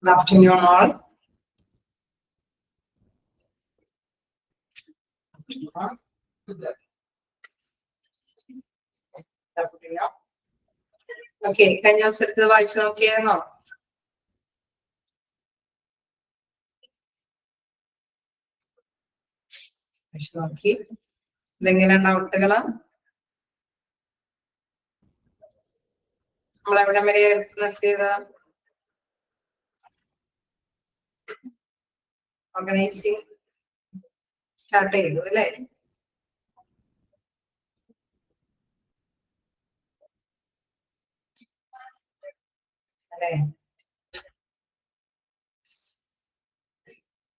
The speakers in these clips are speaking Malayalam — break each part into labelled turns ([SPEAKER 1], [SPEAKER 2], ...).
[SPEAKER 1] Good afternoon, all. Okay, can you set the voice okay or not? Okay. Then you know what the organizing start right?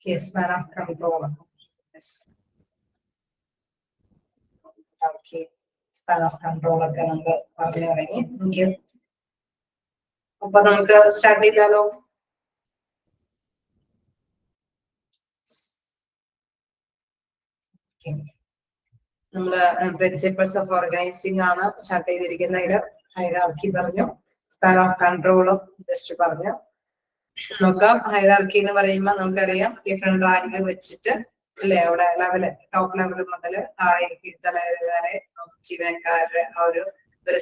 [SPEAKER 1] Case span of control. Yes. Okay. Span of control ഒക്കെ നമുക്ക് പറഞ്ഞു തുടങ്ങി. അപ്പൊ നമുക്ക് സ്റ്റാർട്ട് ചെയ്താലോ? നമ്മള് പ്രിൻസിപ്പിൾസ് ഓഫ് ഓർഗനൈസിംഗ് ആണ് സ്റ്റാർട്ട് ചെയ്തിരിക്കുന്നതിൽ ഹൈറാർക്കി പറഞ്ഞു, സ്പാൻ ഓഫ് കൺട്രോളും ജസ്റ്റ് പറഞ്ഞു. നോക്കാം. ഹൈറാർക്കി എന്ന് പറയുമ്പോൾ നമുക്കറിയാം ഡിഫറെന്റ് റാങ്ക് വെച്ചിട്ട് അല്ലെ, അവിടെ ലെവല് ടോപ്പ് ലെവൽ മുതൽ താഴെ വരെ ജീവനക്കാരുടെ ആ ഒരു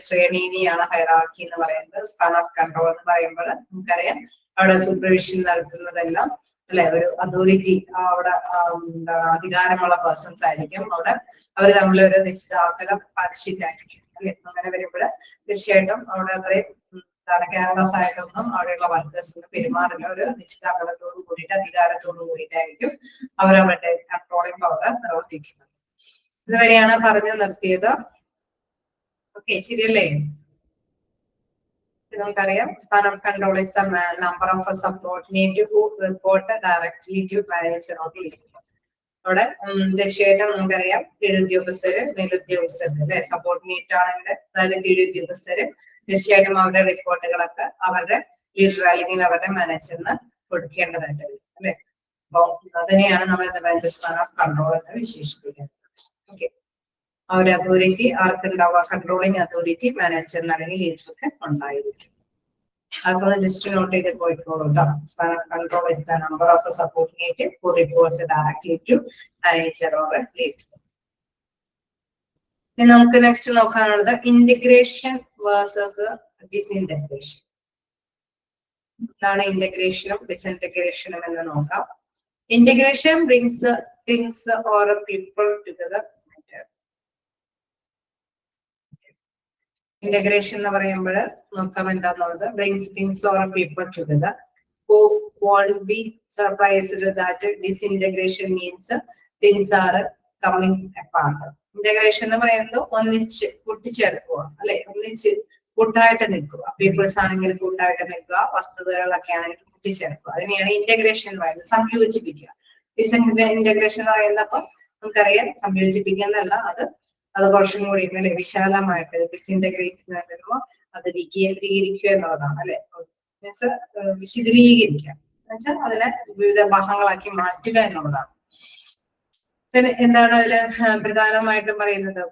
[SPEAKER 1] ശ്രേണിയാണ് ഹൈറാർക്കി എന്ന് പറയുന്നത്. സ്പാൻ ഓഫ് കൺട്രോൾ എന്ന് പറയുമ്പോൾ നമുക്കറിയാം അവിടെ സൂപ്പർവിഷൻ നടത്തുന്നതെല്ലാം അല്ലെ ഒരു അതോറിറ്റി, അവിടെ അധികാരമുള്ള പേഴ്സൺസ് ആയിരിക്കും. അവിടെ അവർ തമ്മിലൊരു നിശ്ചിത ആക്കലം പാലിച്ചിട്ടായിരിക്കും അല്ലെ. അങ്ങനെ വരുമ്പോൾ തീർച്ചയായിട്ടും അവിടെ അത്രയും കെയർലെസ് ആയിട്ടൊന്നും അവിടെയുള്ള വർക്കേഴ്സിന് പെരുമാറില്ല. ഒരു നിശ്ചിത അകലത്തോടു കൂടിയിട്ട് അധികാരത്തോടു കൂടിയിട്ടായിരിക്കും അവരവരുടെ കൺട്രോളിംഗ് പവർ പ്രവർത്തിക്കുന്നത്. ഇതുവരെയാണ് പറഞ്ഞു നിർത്തിയത്. ഓക്കെ, ശരിയല്ലേ? നമുക്കറിയാം span of control is the number of a subordinate who report directly to manager or leader. അവിടെ തീർച്ചയായിട്ടും നമുക്കറിയാം കീഴുദ്യോഗസ്ഥര് മേലുദ്യോഗസ്ഥര് അല്ലെ, സബോർഡിനേറ്റ് ആണെങ്കിൽ അതായത് കീഴുദ്യോഗസ്ഥര് തീർച്ചയായിട്ടും അവരുടെ റിപ്പോർട്ടുകളൊക്കെ അവരുടെ ലീഡർ അല്ലെങ്കിൽ അവരുടെ മാനേജറിന് കൊടുക്കേണ്ടതായിട്ട് വരും അല്ലെ. അപ്പൊ അതിനെയാണ് നമ്മൾ സ്പാൻ ഓഫ് കൺട്രോൾ എന്ന് വിശേഷിപ്പിക്കുന്നത്. ഓക്കെ, ആ ഒരു അതോറിറ്റി ആർക്കുണ്ടാവുക? കൺട്രോളിംഗ് അതോറിറ്റി മാനേജറിന് അല്ലെങ്കിൽ ലീഡർക്ക് ഉണ്ടായിരിക്കും. അതൊന്ന് ജസ്റ്റ് നോട്ട് ചെയ്ത് പോയിക്കോളൂ കേട്ടോ. Span of control is the number of a subordinate who reports directly to manager or leader. ഇനി നമുക്ക് നെക്സ്റ്റ് നോക്കാനുള്ളത് ഇന്റഗ്രേഷൻ വേഴ്സസ് ഡിസ്ഇന്റഗ്രേഷൻ. എന്താണ് ഇന്റഗ്രേഷനും ഡിസ്ഇന്റഗ്രേഷനും എന്ന് നോക്കാം. Integration brings things or people together. Integration എന്ന് പറയുമ്പോൾ നോക്കാം എന്താന്നുള്ളത്. Brings things or people together. Who won't be surprised that disintegration means things are coming apart. Integration എന്ന് പറയുന്നത് ഒന്നിച്ച് കൂട്ടിച്ചേർക്കുക അല്ലെ, ഒന്നിച്ച് കൂട്ടായിട്ട് നിൽക്കുക. പീപ്പിൾസ് ആണെങ്കിൽ കൂട്ടായിട്ട് നിൽക്കുക, വസ്തുതകളൊക്കെ ആണെങ്കിൽ കൂട്ടിച്ചേർക്കുക. അതിനെയാണ് ഇന്റഗ്രേഷൻ എന്ന് പറയുന്നത്, സംയോജിപ്പിക്കുക. ഡിസ്ഇന്റഗ്രേഷൻ എന്ന് പറയുന്നപ്പോ നമുക്കറിയാം സംയോജിപ്പിക്കുക എന്നല്ല, അത് കുറച്ചും കൂടി അല്ലെ വിശാലമായിട്ട് ഡിസ്ഇന്റഗ്രേറ്റ് വരുമ്പോ അത് വികേന്ദ്രീകരിക്കുക എന്നുള്ളതാണ് അല്ലെ. മീൻസ് വിശദീകരിക്കുക എന്നുവെച്ചാൽ അതിനെ വിവിധ ഭാഗങ്ങളാക്കി മാറ്റുക എന്നുള്ളതാണ്. എന്താണ് അതില് പ്രധാനമായിട്ടും പറയുന്നത്?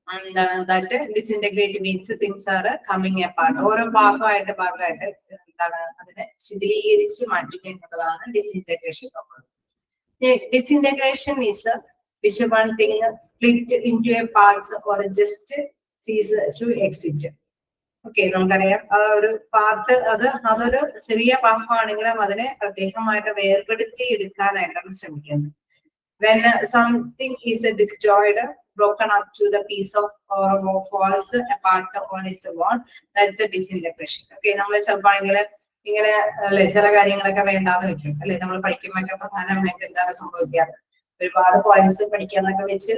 [SPEAKER 1] എന്താണ് that disintegrate means things are coming apart. ഓരോ ഭാഗമായിട്ട് എന്താണ് അതിനെ ശിഥിലീകരിച്ച് മാറ്റുക എന്നുള്ളതാണ് disintegration. Disintegration is which one thing split into a parts or just cease to exist. Okay, നമുക്കറിയാം ആ ഒരു പാർട്ട് അതൊരു ചെറിയ ഭാഗമാണെങ്കിലും അതിനെ പ്രത്യേകമായിട്ട് വേർപെടുത്തി എടുക്കാനായിട്ടാണ് ശ്രമിക്കുന്നത്. When something is destroyed, broken up to the piece of or falls apart on its own, that's a disintegration. Okay, നമ്മൾ ചിലപ്പോൾ ഇങ്ങനെ അല്ലെ ചില കാര്യങ്ങളൊക്കെ വേണ്ടാന്ന് വെക്കും അല്ലെ. നമ്മൾ പഠിക്കുമ്പോഴൊക്കെ പ്രധാനമായിട്ട് എന്താണ് സംഭവിക്കാറ്? ഒരുപാട് പോയിന്റ്സ് പഠിക്കാന്നൊക്കെ വെച്ച്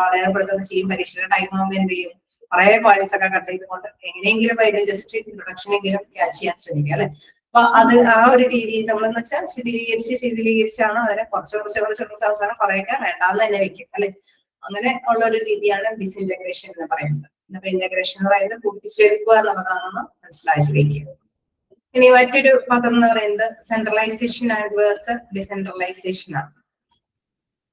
[SPEAKER 1] അടയാളപ്പെടുത്തുന്ന ചെയ്യും. പരീക്ഷയുടെ ടൈം ആകുമ്പോൾ എന്ത് ചെയ്യും? കുറെ പോയിന്റ്സ് ഒക്കെ കട്ട് ചെയ്തുകൊണ്ട് എങ്ങനെയെങ്കിലും അതിന് ജസ്റ്റ് ഇൻട്രൊഡക്ഷനെങ്കിലും ക്യാച്ച് ചെയ്യാൻ ശ്രമിക്കുക അല്ലെ. അപ്പൊ അത് ആ ഒരു രീതിയിൽ നമ്മളെന്ന് വെച്ചാൽ ശിഥിലീകരിച്ചാണ് അതിനെ കുറച്ച് അവസാനം കുറെയൊക്കെ വേണ്ടാന്ന് തന്നെ വെക്കും അല്ലെ. അങ്ങനെ ഉള്ള ഒരു രീതിയാണ് ഡിസ്ഇന്റഗ്രേഷൻ എന്ന് പറയുന്നത്. അപ്പൊ ഇന്റഗ്രേഷൻ എന്ന് പറയുന്നത് കൂട്ടിച്ചേർക്കുക എന്നുള്ളതാണെന്ന് മനസ്സിലാക്കി വെക്കുക. ഇനി മറ്റൊരു പദം എന്ന് പറയുന്നത് സെൻട്രലൈസേഷൻ ആൻഡ് വേഴ്സസ് ഡിസെൻട്രലൈസേഷൻ ആണ്.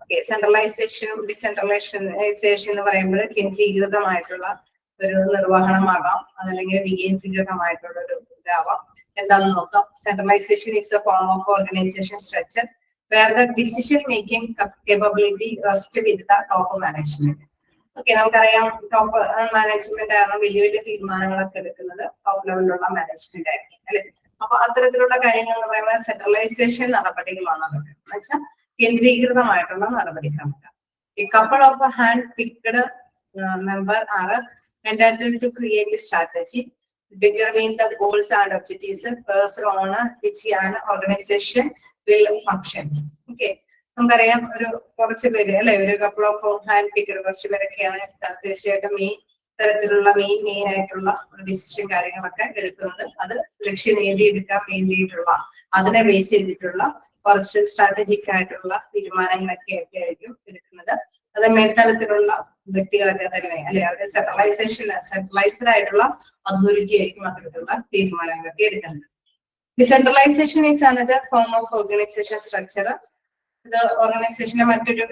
[SPEAKER 1] ഓക്കെ, സെൻട്രലൈസേഷനും ഡിസെൻട്രലൈസേഷൻ എന്ന് പറയുമ്പോൾ കേന്ദ്രീകൃതമായിട്ടുള്ള ഒരു നിർവഹണമാകാം, അതല്ലെങ്കിൽ വികേന്ദ്രീകൃതമായിട്ടുള്ള ഒരു ഇതാവാം. എന്താണെന്ന് നോക്കാം. Centralisation is a form of organisation structure where the decision making capability rest with the top management. Okay, നമുക്കറിയാം ടോപ്പ് മാനേജ്മെന്റ് ആണ് വലിയ വലിയ തീരുമാനങ്ങളൊക്കെ എടുക്കുന്നത്, ടോപ്പ് ലെവലിലുള്ള മാനേജ്മെന്റ് ആയിരിക്കും അല്ലെ. അപ്പൊ അത്തരത്തിലുള്ള കാര്യങ്ങൾ എന്ന് പറയുമ്പോൾ സെൻട്രലൈസേഷൻ നടപടികളാണ് അതൊക്കെ. എന്ന് വെച്ചാൽ കേന്ദ്രീകൃതമായിട്ടുള്ള നടപടിക്രമങ്ങൾ. A couple of hand-picked members are entitled to create a strategy, determine the goals and objectives based on which an organization will function. Okay, നമുക്കറിയാം ഒരു കുറച്ച് പേര് അല്ലെ, ഒരു കപ്പിൾ ഓഫ് ഹാൻഡ് പിക്കർ കുറച്ച് പേരൊക്കെയാണ് തീർച്ചയായിട്ടും ഈ തരത്തിലുള്ള മെയിൻ ആയിട്ടുള്ള ഡിസിഷൻ കാര്യങ്ങളൊക്കെ എടുക്കുന്നത്. അത് ലക്ഷ്യം നേടിയെടുക്കാൻ വേണ്ടിയിട്ടുള്ള, അതിനെ ബേസ് ചെയ്തിട്ടുള്ള കുറച്ച് സ്ട്രാറ്റജിക് ആയിട്ടുള്ള തീരുമാനങ്ങളൊക്കെ ആയിരിക്കും എടുക്കുന്നത്. അത് മേൽത്തലത്തിലുള്ള വ്യക്തികളൊക്കെ തന്നെ അല്ലെ, അവരുടെ സെൻട്രലൈസ്ഡ് ആയിട്ടുള്ള അതോറിറ്റി ആയിരിക്കും അത്തരത്തിലുള്ള തീരുമാനങ്ങളൊക്കെ എടുക്കുന്നത്. Decentralisation is another form of organisation structure. ഇത് ഓർഗനൈസേഷന്റെ മറ്റൊരു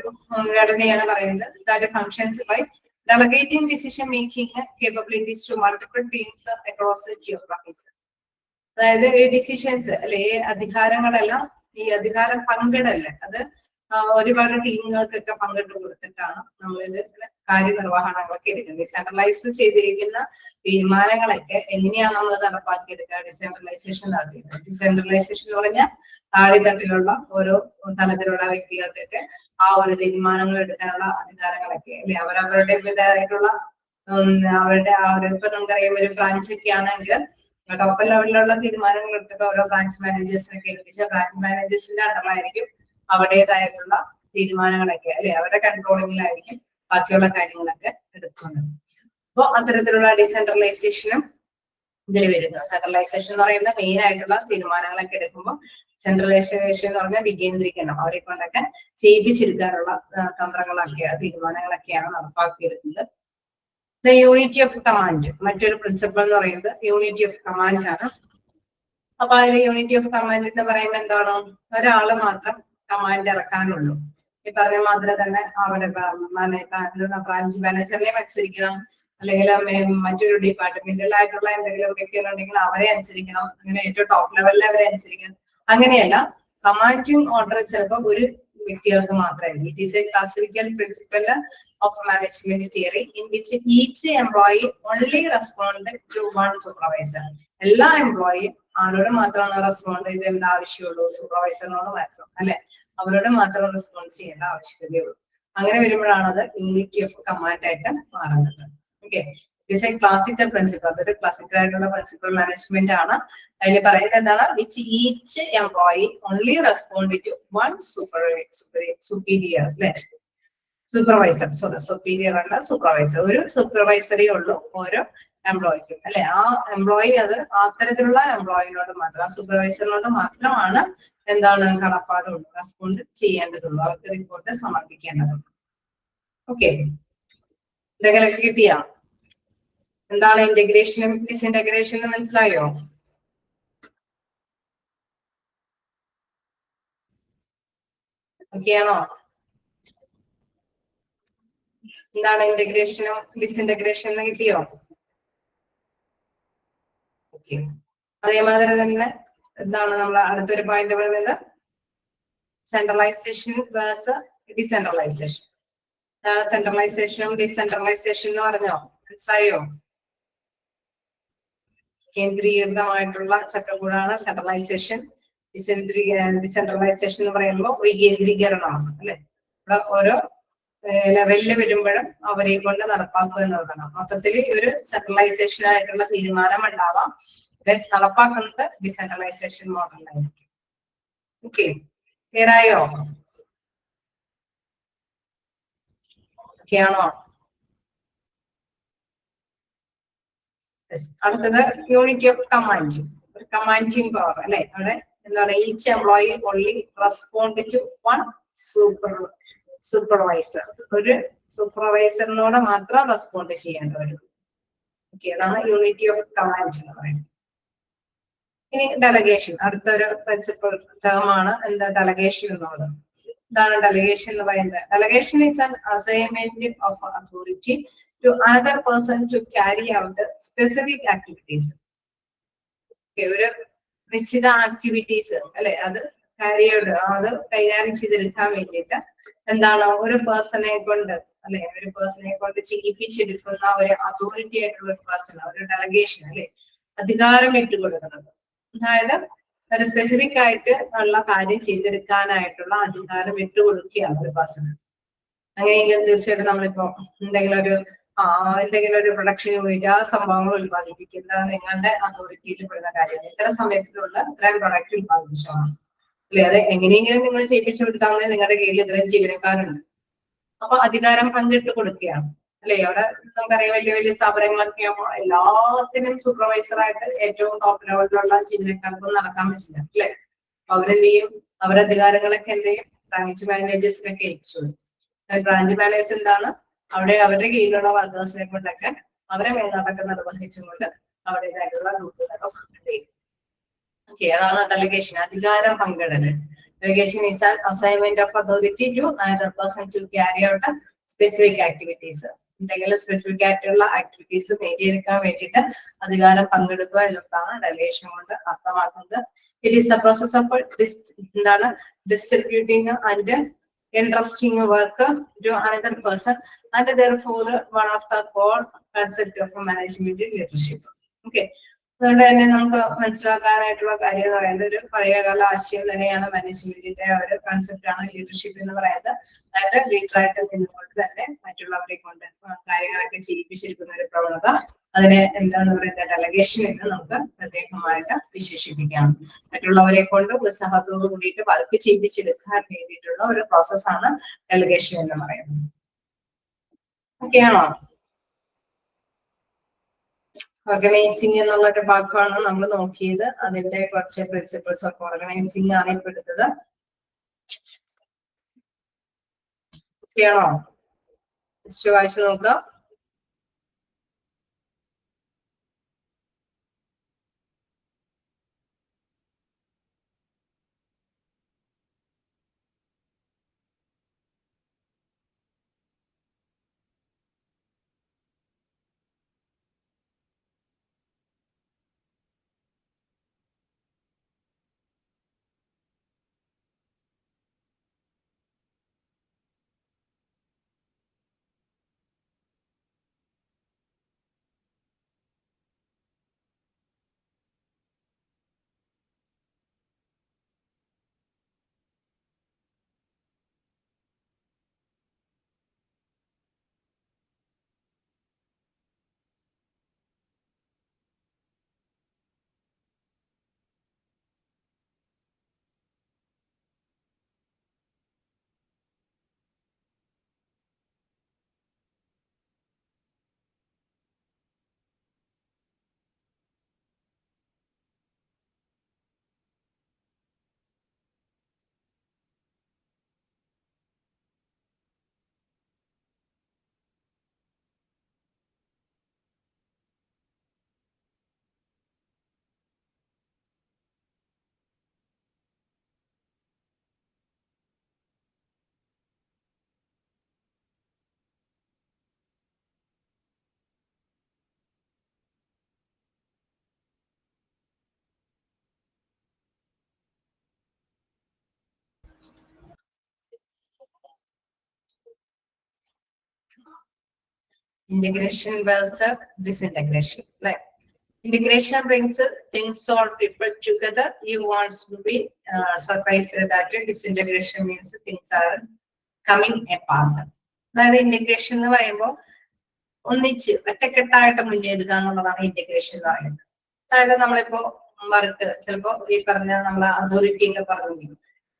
[SPEAKER 1] ഘടനയാണ് പറയുന്നത്. That functions by delegating decision making capabilities to multiple teams across geographies. അതായത് ഈ ഡിസിഷൻസ് അല്ലെ, ഈ അധികാരങ്ങളെല്ലാം, ഈ അധികാരം പങ്കിടല്ല, അത് ഒരുപാട് ടീമുകൾക്കൊക്കെ പങ്കിട്ട് കൊടുത്തിട്ടാണ് നമ്മളിത് കാര്യനിർവഹണങ്ങളൊക്കെ എടുക്കുന്നത്. സെൻട്രലൈസ് ചെയ്തിരിക്കുന്ന തീരുമാനങ്ങളൊക്കെ എങ്ങനെയാണ് നമ്മൾ നടപ്പാക്കിയെടുക്കുക, ഡിസെൻട്രലൈസേഷൻ നടത്തിയത്. ഡിസെൻട്രലൈസേഷൻ എന്ന് പറഞ്ഞാൽ താഴെത്തട്ടിലുള്ള ഓരോ തലത്തിലുള്ള വ്യക്തികൾക്കൊക്കെ ആ ഒരു തീരുമാനങ്ങൾ എടുക്കാനുള്ള അധികാരങ്ങളൊക്കെ അല്ലെ, അവരവരുടേതായിട്ടുള്ള അവരുടെ ആ ഒരു, ഇപ്പൊ നമുക്കറിയാം ഒരു ബ്രാഞ്ച് ഒക്കെ ആണെങ്കിൽ ടോപ്പ് ലെവലിലുള്ള തീരുമാനങ്ങൾ എടുത്തിട്ട് ഓരോ ബ്രാഞ്ച് മാനേജേഴ്സിനൊക്കെ ഏൽപ്പിച്ച ബ്രാഞ്ച് മാനേജേഴ്സിന്റെ അണ്ടറിലായിരിക്കും അവരുടേതായിട്ടുള്ള തീരുമാനങ്ങളൊക്കെ അല്ലെ, അവരുടെ കൺട്രോളിങ്ങിലായിരിക്കും ബാക്കിയുള്ള കാര്യങ്ങളൊക്കെ എടുക്കുന്നത്. അപ്പൊ അത്തരത്തിലുള്ള ഡിസെൻട്രലൈസേഷനും ഇതിൽ വരുന്നു. സെൻട്രലൈസേഷൻ എന്ന് പറയുന്ന മെയിൻ ആയിട്ടുള്ള തീരുമാനങ്ങളൊക്കെ എടുക്കുമ്പോൾ സെൻട്രലൈസേഷൻ എന്ന് പറഞ്ഞാൽ വികേന്ദ്രീകരണം, അവരെ കൊണ്ടൊക്കെ ചെയ്യിപ്പിച്ചെടുക്കാനുള്ള തന്ത്രങ്ങളൊക്കെ തീരുമാനങ്ങളൊക്കെയാണ് നടപ്പാക്കിയെടുക്കുന്നത്. ദ യൂണിറ്റി ഓഫ് കമാൻഡ്, മറ്റൊരു പ്രിൻസിപ്പിൾ എന്ന് പറയുന്നത് യൂണിറ്റി ഓഫ് കമാൻഡ് ആണ്. അപ്പൊ അതിൽ യൂണിറ്റി ഓഫ് കമാൻഡ് എന്ന് പറയുമ്പോൾ എന്താണ്, ഒരാള് മാത്രം കമാൻഡ് ഇറക്കാനുള്ളൂ. ഈ പറഞ്ഞ മാത്രമേ തന്നെ അവരുടെ ബ്രാഞ്ച് മാനേജറിനെ അനുസരിക്കണം, അല്ലെങ്കിൽ മറ്റൊരു ഡിപ്പാർട്ട്മെന്റിലായിട്ടുള്ള എന്തെങ്കിലും വ്യക്തികളുണ്ടെങ്കിൽ അവരെ അനുസരിക്കണം, അങ്ങനെ ഏറ്റവും ടോപ്പ് ലെവലിൽ അവരെ അനുസരിക്കണം. അങ്ങനെയല്ല, കമാൻഡിങ് ഓർഡർ ചിലപ്പോൾ ഒരു വ്യക്തികൾക്ക് മാത്രമായിരിക്കും. It is a classical principle of management theory in which each employee only respond to one supervisor. എല്ലാ എംപ്ലോയിയും ആരോട് മാത്രമാണ് റെസ്പോണ്ട് ചെയ്യേണ്ട ആവശ്യമുള്ളൂ, സൂപ്പർവൈസറിനോട് മാത്രം അല്ലെ, അവരോട് മാത്രം റെസ്പോണ്ട് ചെയ്യേണ്ട ആവശ്യകതയുള്ളൂ. അങ്ങനെ വരുമ്പോഴാണ് അത് യൂണിറ്റി ഓഫ് കമാൻഡ് ആയിട്ട് മാറുന്നത്. Okay, it's a classical principle, അതൊരു ക്ലാസിക്കൽ ആയിട്ടുള്ള പ്രിൻസിപ്പൽ മാനേജ്മെന്റ് ആണ്. അതിൽ പറയുന്നത് എന്താണ്, which each employee only respond to one superior അല്ലെ, സൂപ്പർവൈസർ, സുപ്പീരിയർ അല്ല സൂപ്പർവൈസർ, ഒരു സൂപ്പർവൈസറേ ഉള്ളൂ ഓരോ എംപ്ലോയിക്കും അല്ലെ. ആ എംപ്ലോയി അത് അത്തരത്തിലുള്ള എംപ്ലോയിനോട് മാത്രം, ആ സൂപ്പർവൈസറിനോട് മാത്രമാണ് എന്താണ് കടപ്പാടുള്ളൂ, റെസ്പോണ്ട് ചെയ്യേണ്ടതുള്ളൂ, അവർക്ക് റിപ്പോർട്ട് സമർപ്പിക്കേണ്ടതുള്ളൂ. ഓക്കെ, എന്തെങ്കിലൊക്കെ കിട്ടിയാ? എന്താണ് ഇന്റഗ്രേഷനും ഡിസ്ഇന്റഗ്രേഷനും മനസ്സിലായോ? ഓക്കെയാണോ? എന്താണ് ഇന്റഗ്രേഷനും ഡിസ്ഇന്റഗ്രേഷനും കിട്ടിയോ? ഓക്കെ, അതേമാതിരി തന്നെ എന്താണ് നമ്മൾ അടുത്തൊരു പോയിന്റ് പറയുന്നത്, സെൻട്രലൈസേഷൻ വേഴ്സസ് ഡിസെൻട്രലൈസേഷൻ. എന്താണ് സെൻട്രലൈസേഷനും ഡിസെൻട്രലൈസേഷൻ എന്ന് പറഞ്ഞോ? മനസ്സിലായോ? കേന്ദ്രീകൃതമായിട്ടുള്ള ചട്ടക്കൂടാണ് സെൻട്രലൈസേഷൻ. ഡിസെൻട്രലൈസേഷൻ എന്ന് പറയുമ്പോൾ വികേന്ദ്രീകരണമാണ് അല്ലെ. ഇവിടെ ഓരോ ലെവലിൽ വരുമ്പോഴും അവരെ കൊണ്ട് നടപ്പാക്കുക എന്നുള്ളതാണ്. മൊത്തത്തിൽ ഒരു സെൻട്രലൈസേഷൻ ആയിട്ടുള്ള തീരുമാനം ഉണ്ടാവാം, നടപ്പാക്കുന്നത് ഡിസെൻട്രലൈസേഷൻ മോഡലിലായിരിക്കും. ഓക്കെ, ക്ലിയർ ആയോ? ഓക്കെയാണോ? അടുത്തത് യൂണിറ്റി ഓഫ് കമാൻഡ്, ഒരു കമാൻഡിങ് പവർ അല്ലെ. അവിടെ എന്താണ്, each employee only respond to one supervisor, ഒരു സൂപ്പർവൈസറിനോട് മാത്രം റെസ്പോണ്ട് ചെയ്യേണ്ടവരും. ഓക്കെ, അതാണ് യൂണിറ്റി ഓഫ് കമാൻഡ് എന്ന് പറയുന്നത്. ഇനി ഡെലഗേഷൻ, അടുത്തൊരു പ്രിൻസിപ്പൽ ടേം ആണ് എന്താ ഡെലഗേഷൻ എന്നുള്ളത്. എന്താണ് ഡെലിഗേഷൻ എന്ന് പറയുന്നത്? Delegation is an assignment of authority to another person to carry out specific activities. ഒരു നിശ്ചിത ആക്ടിവിറ്റീസ് അല്ലെ, അത് അത് കൈകാര്യം ചെയ്തെടുക്കാൻ വേണ്ടിയിട്ട് എന്താണ് ഒരു പേഴ്സണെ കൊണ്ട് അല്ലെ, ഒരു പേഴ്സണെ കൊണ്ട് ചെയ്യിപ്പിച്ചെടുക്കുന്ന ഒരു അതോറിറ്റി ആയിട്ടുള്ള ഒരു പേഴ്സൺ, ഒരു ഡെലഗേഷൻ അല്ലെ, അധികാരം ഇട്ടുകൊടുക്കുന്നത്. അതായത് ഒരു സ്പെസിഫിക് ആയിട്ട് ഉള്ള കാര്യം ചെയ്തെടുക്കാനായിട്ടുള്ള അധികാരം ഇട്ടുകൊടുക്കുകയാണ് ഒരു പേഴ്സൺ. അങ്ങനെയെങ്കിൽ തീർച്ചയായിട്ടും നമ്മളിപ്പോ എന്തെങ്കിലും ഒരു പ്രൊഡക്ഷൻ യൂണിറ്റ് ആ സംഭവങ്ങൾ ഉത്പാദിപ്പിക്കുന്നത് നിങ്ങളുടെ അതോറിറ്റിയിൽ പെടുന്ന കാര്യമാണ്. ഇത്ര സമയത്തിലുള്ള ഇത്രയും പ്രൊഡക്റ്റ് ഉത്പാദിപ്പിച്ചതാണ് അല്ലെ, അത് എങ്ങനെയെങ്കിലും നിങ്ങൾ ചെയ്യിപ്പിച്ചു കൊടുത്താൽ നിങ്ങളുടെ കീഴിൽ ഇത്രയും ജീവനക്കാരുണ്ട്. അപ്പൊ അധികാരം പങ്കിട്ട് കൊടുക്കുകയാണ് അല്ലെ. അവിടെ നമുക്കറിയാം വലിയ വലിയ സ്ഥാപനങ്ങളൊക്കെ ആകുമ്പോൾ എല്ലാത്തിനും സൂപ്പർവൈസറായിട്ട് ഏറ്റവും ടോപ്പ് ലെവലിലുള്ള ജീവനക്കാർക്കൊന്നും നടക്കാൻ പറ്റില്ല അല്ലെ. അവരെന്ത് ചെയ്യും, അവരുടെ അധികാരങ്ങളൊക്കെ എന്ത് ചെയ്യും, ബ്രാഞ്ച് മാനേജേഴ്സിനൊക്കെ ഏൽപ്പിച്ചു കൊടുക്കും. ബ്രാഞ്ച് മാനേജേഴ്സ് എന്താണ്, അവിടെ അവരുടെ കീഴിലുള്ള വർക്കേഴ്സിനെ കൊണ്ടൊക്കെ അവരെ മേൽനോട്ടൊക്കെ നിർവഹിച്ചുകൊണ്ട് അവരുടേതായിട്ടുള്ള ഗ്രൂപ്പുകളൊക്കെ ചെയ്യും. ഓക്കെ, അതാണ് ഡെലിഗേഷൻ, അധികാരം പങ്കിടല്. Delegation is an assignment of authority to another person to carry out specific activities. എന്തെങ്കിലും സ്പെസിഫിക് ആയിട്ടുള്ള ആക്ടിവിറ്റീസ് നേടിയെടുക്കാൻ വേണ്ടിയിട്ട് അധികാരം പങ്കെടുക്കുക എന്നതാണ് ഡെലിഗേഷൻ കൊണ്ട് അർത്ഥമാക്കുന്നത്. It is the process of എന്താണ് distributing and entrusting work to another person and therefore one of the core concept of management leadership. Okay, അതുകൊണ്ട് തന്നെ നമുക്ക് മനസ്സിലാക്കാനായിട്ടുള്ള കാര്യം എന്ന് പറയുന്നത് ഒരു പഴയകാല ആശയം തന്നെയാണ് മാനേജ്മെന്റിന്റെ ഒരു കൺസെപ്റ്റ് ആണ് ലീഡർഷിപ്പ് എന്ന് പറയുന്നത്. അതായത് ലീഡറായിട്ട് നിന്നുകൊണ്ട് തന്നെ മറ്റുള്ളവരെ കൊണ്ട് കാര്യങ്ങളൊക്കെ ചെയ്യിപ്പിച്ചിരിക്കുന്ന ഒരു പ്രവണത, അതിനെ എന്താന്ന് പറയുന്നത് ഡെലഗേഷൻ എന്ന് നമുക്ക് പ്രത്യേകമായിട്ട് വിശേഷിപ്പിക്കാം. മറ്റുള്ളവരെ കൊണ്ട് ഉത്സാഹത്തോട് കൂടിയിട്ട് വർക്ക് ചെയ്യിപ്പിച്ചെടുക്കാൻ വേണ്ടിയിട്ടുള്ള ഒരു പ്രോസസ്സാണ് ഡെലഗേഷൻ എന്ന് പറയുന്നത്. ഓക്കെ ആണോ? ഓർഗനൈസിങ് എന്നുള്ള ഒരു ഭാഗമാണ് നമ്മൾ നോക്കിയത്. അതിന്റെ കുറച്ച് പ്രിൻസിപ്പിൾസ് ഓഫ് ഓർഗനൈസിങ് ആണ് ഇപ്പൊ എടുത്തത്. ഓക്കെയാണോ? ജസ്റ്റ് വായിച്ചു നോക്കാം. Integration versus disintegration. Right. Integration brings things or people together. You want to be surprised that disintegration means things are coming apart. അതായത് ഇന്റഗ്രേഷൻ എന്ന് പറയുമ്പോൾ ഒന്നിച്ച് ഒറ്റക്കെട്ടായിട്ട് മുന്നേറുക എന്നുള്ളതാണ് ഇന്റഗ്രേഷൻ എന്ന് പറയുന്നത്. അതായത് നമ്മളിപ്പോ വർക്ക് ചിലപ്പോ ഈ പറഞ്ഞ നമ്മളെ അതോറിറ്റി ഒക്കെ പറഞ്ഞു.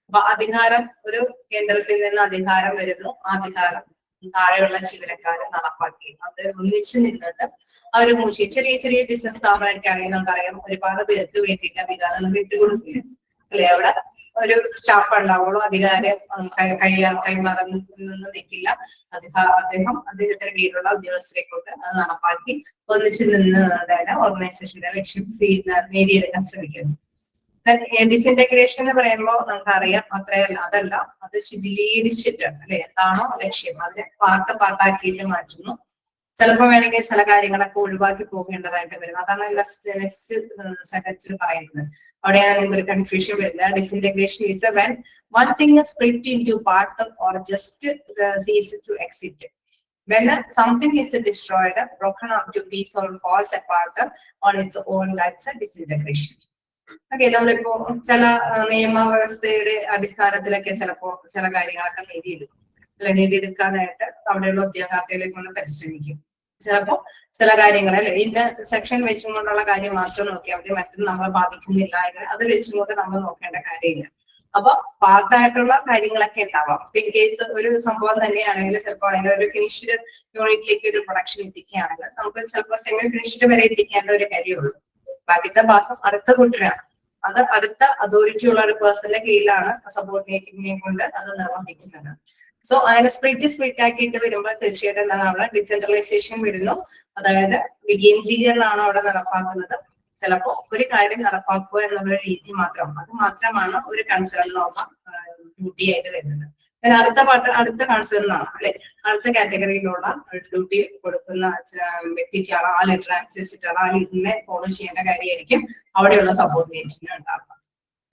[SPEAKER 1] അപ്പൊ അധികാരം ഒരു കേന്ദ്രത്തിൽ നിന്ന് അധികാരം വരുന്നു, ആ അധികാരം താഴെയുള്ള ജീവനക്കാരെ നടപ്പാക്കി അത് ഒന്നിച്ച് നിന്നിട്ട് അവര് മൂച്ചി ചെറിയ ചെറിയ ബിസിനസ് സ്ഥാപനമൊക്കെ ആണെങ്കിൽ നമുക്കറിയാം ഒരുപാട് പേർക്ക് വേണ്ടിയിട്ട് അധികാരം വിട്ടുകൊടുക്കുക അല്ലെ. അവിടെ ഒരു സ്റ്റാഫ് ഉണ്ടാവുള്ളൂ, അധികാരം കൈമാറുന്ന നിൽക്കില്ല. അദ്ദേഹത്തിന് കീഴിലുള്ള ഉദ്യോഗസ്ഥരെ കൊണ്ട് അത് നടപ്പാക്കി ഒന്നിച്ച് നിന്ന് ഓർഗനൈസേഷന്റെ ലക്ഷ്യം നേടിയെടുക്കാൻ ശ്രമിക്കുന്നു. ഡിസിന്റഗ്രേഷൻ എന്ന് പറയുമ്പോൾ നമുക്കറിയാം അത്രയല്ല, അതല്ല, അത് ശിഥിലീകരിച്ചിട്ട് അല്ലെ എന്താണോ ലക്ഷ്യം അതിനെ പാർട്ടാക്കിയിട്ട് മാറ്റുന്നു. ചിലപ്പോൾ വേണമെങ്കിൽ ചില കാര്യങ്ങളൊക്കെ ഒഴിവാക്കി പോകേണ്ടതായിട്ട് വരും. അതാണ് നെക്സ്റ്റ് സെന്റൻസിൽ പറയുന്നത്. അവിടെയാണ് നിങ്ങൾക്ക് ഒരു കൺഫ്യൂഷൻ വരുന്നത്. Disintegration is when one thing is split into part or just cease to exist. When something is destroyed, broken up to pieces or falls apart on its own, that's a disintegration. Okay, നമ്മളിപ്പോ ചില നിയമവ്യവസ്ഥയുടെ അടിസ്ഥാനത്തിലൊക്കെ ചിലപ്പോ ചില കാര്യങ്ങളൊക്കെ നേടിയെടുക്കാനായിട്ട് അവിടെയുള്ള ഉദ്യോഗാർത്ഥികളെ കൊണ്ട് പരിശ്രമിക്കും. ചിലപ്പോ ചില കാര്യങ്ങൾ അല്ലെ ഇന്ന സെക്ഷൻ വെച്ചുകൊണ്ടുള്ള കാര്യം മാത്രം നോക്കിയാൽ മതി, മറ്റൊന്നും നമ്മളെ ബാധിക്കുന്നില്ല എന്ന് അത് വെച്ചുകൊണ്ട് നമ്മൾ നോക്കേണ്ട കാര്യമില്ല. അപ്പൊ പാർട്ടായിട്ടുള്ള കാര്യങ്ങളൊക്കെ ഉണ്ടാവാം. ഇൻ കേസ് ഒരു സംഭവം തന്നെയാണെങ്കിൽ ചിലപ്പോൾ അതിന്റെ ഒരു ഫിനിഷ്ഡ് യൂണിറ്റിലേക്ക് ഒരു പ്രൊഡക്ഷൻ എത്തിക്കുകയാണെങ്കിൽ നമുക്ക് ചിലപ്പോൾ സെമി ഫിനിഷ്ഡ് വരെ എത്തിക്കേണ്ട ഒരു കാര്യമുള്ളൂ. ബാക്കിത്തെ ഭാഗം അടുത്ത കൂട്ടരാണ്. അത് അടുത്ത അതോറിറ്റി ഉള്ള ഒരു പേഴ്സന്റെ കീഴിലാണ് സബോർഡിനേറ്റിനെ കൊണ്ട് അത് നിർവഹിക്കുന്നത്. സോ അങ്ങനെ സ്പ്ലിറ്റ് ആക്കിയിട്ട് വരുമ്പോൾ തീർച്ചയായിട്ടും എന്താണ് അവിടെ ഡിസെൻട്രലൈസേഷൻ വരുന്നു. അതായത് വികേന്ദ്രീകരണമാണ് അവിടെ നടപ്പാക്കുന്നത്. ചിലപ്പോ ഒരു കാര്യം നടപ്പാക്കുക എന്നുള്ള രീതി അത് മാത്രമാണ് ഒരു കൺസേണിനുള്ള ഡ്യൂട്ടി ആയിട്ട് വരുന്നത്. അടുത്ത കൺസേണിനാണ് അല്ലെ അടുത്ത കാറ്റഗറിയിലുള്ള ഡ്യൂട്ടി കൊടുക്കുന്ന വ്യക്തിക്കാണ് ആ ലെറ്റർ അനുസരിച്ചിട്ടാണ് ആ ലിറ്റിനെ ഫോളോ ചെയ്യേണ്ട കാര്യമായിരിക്കും അവിടെയുള്ള സബോർഡിനേഷന് ഉണ്ടാകുക.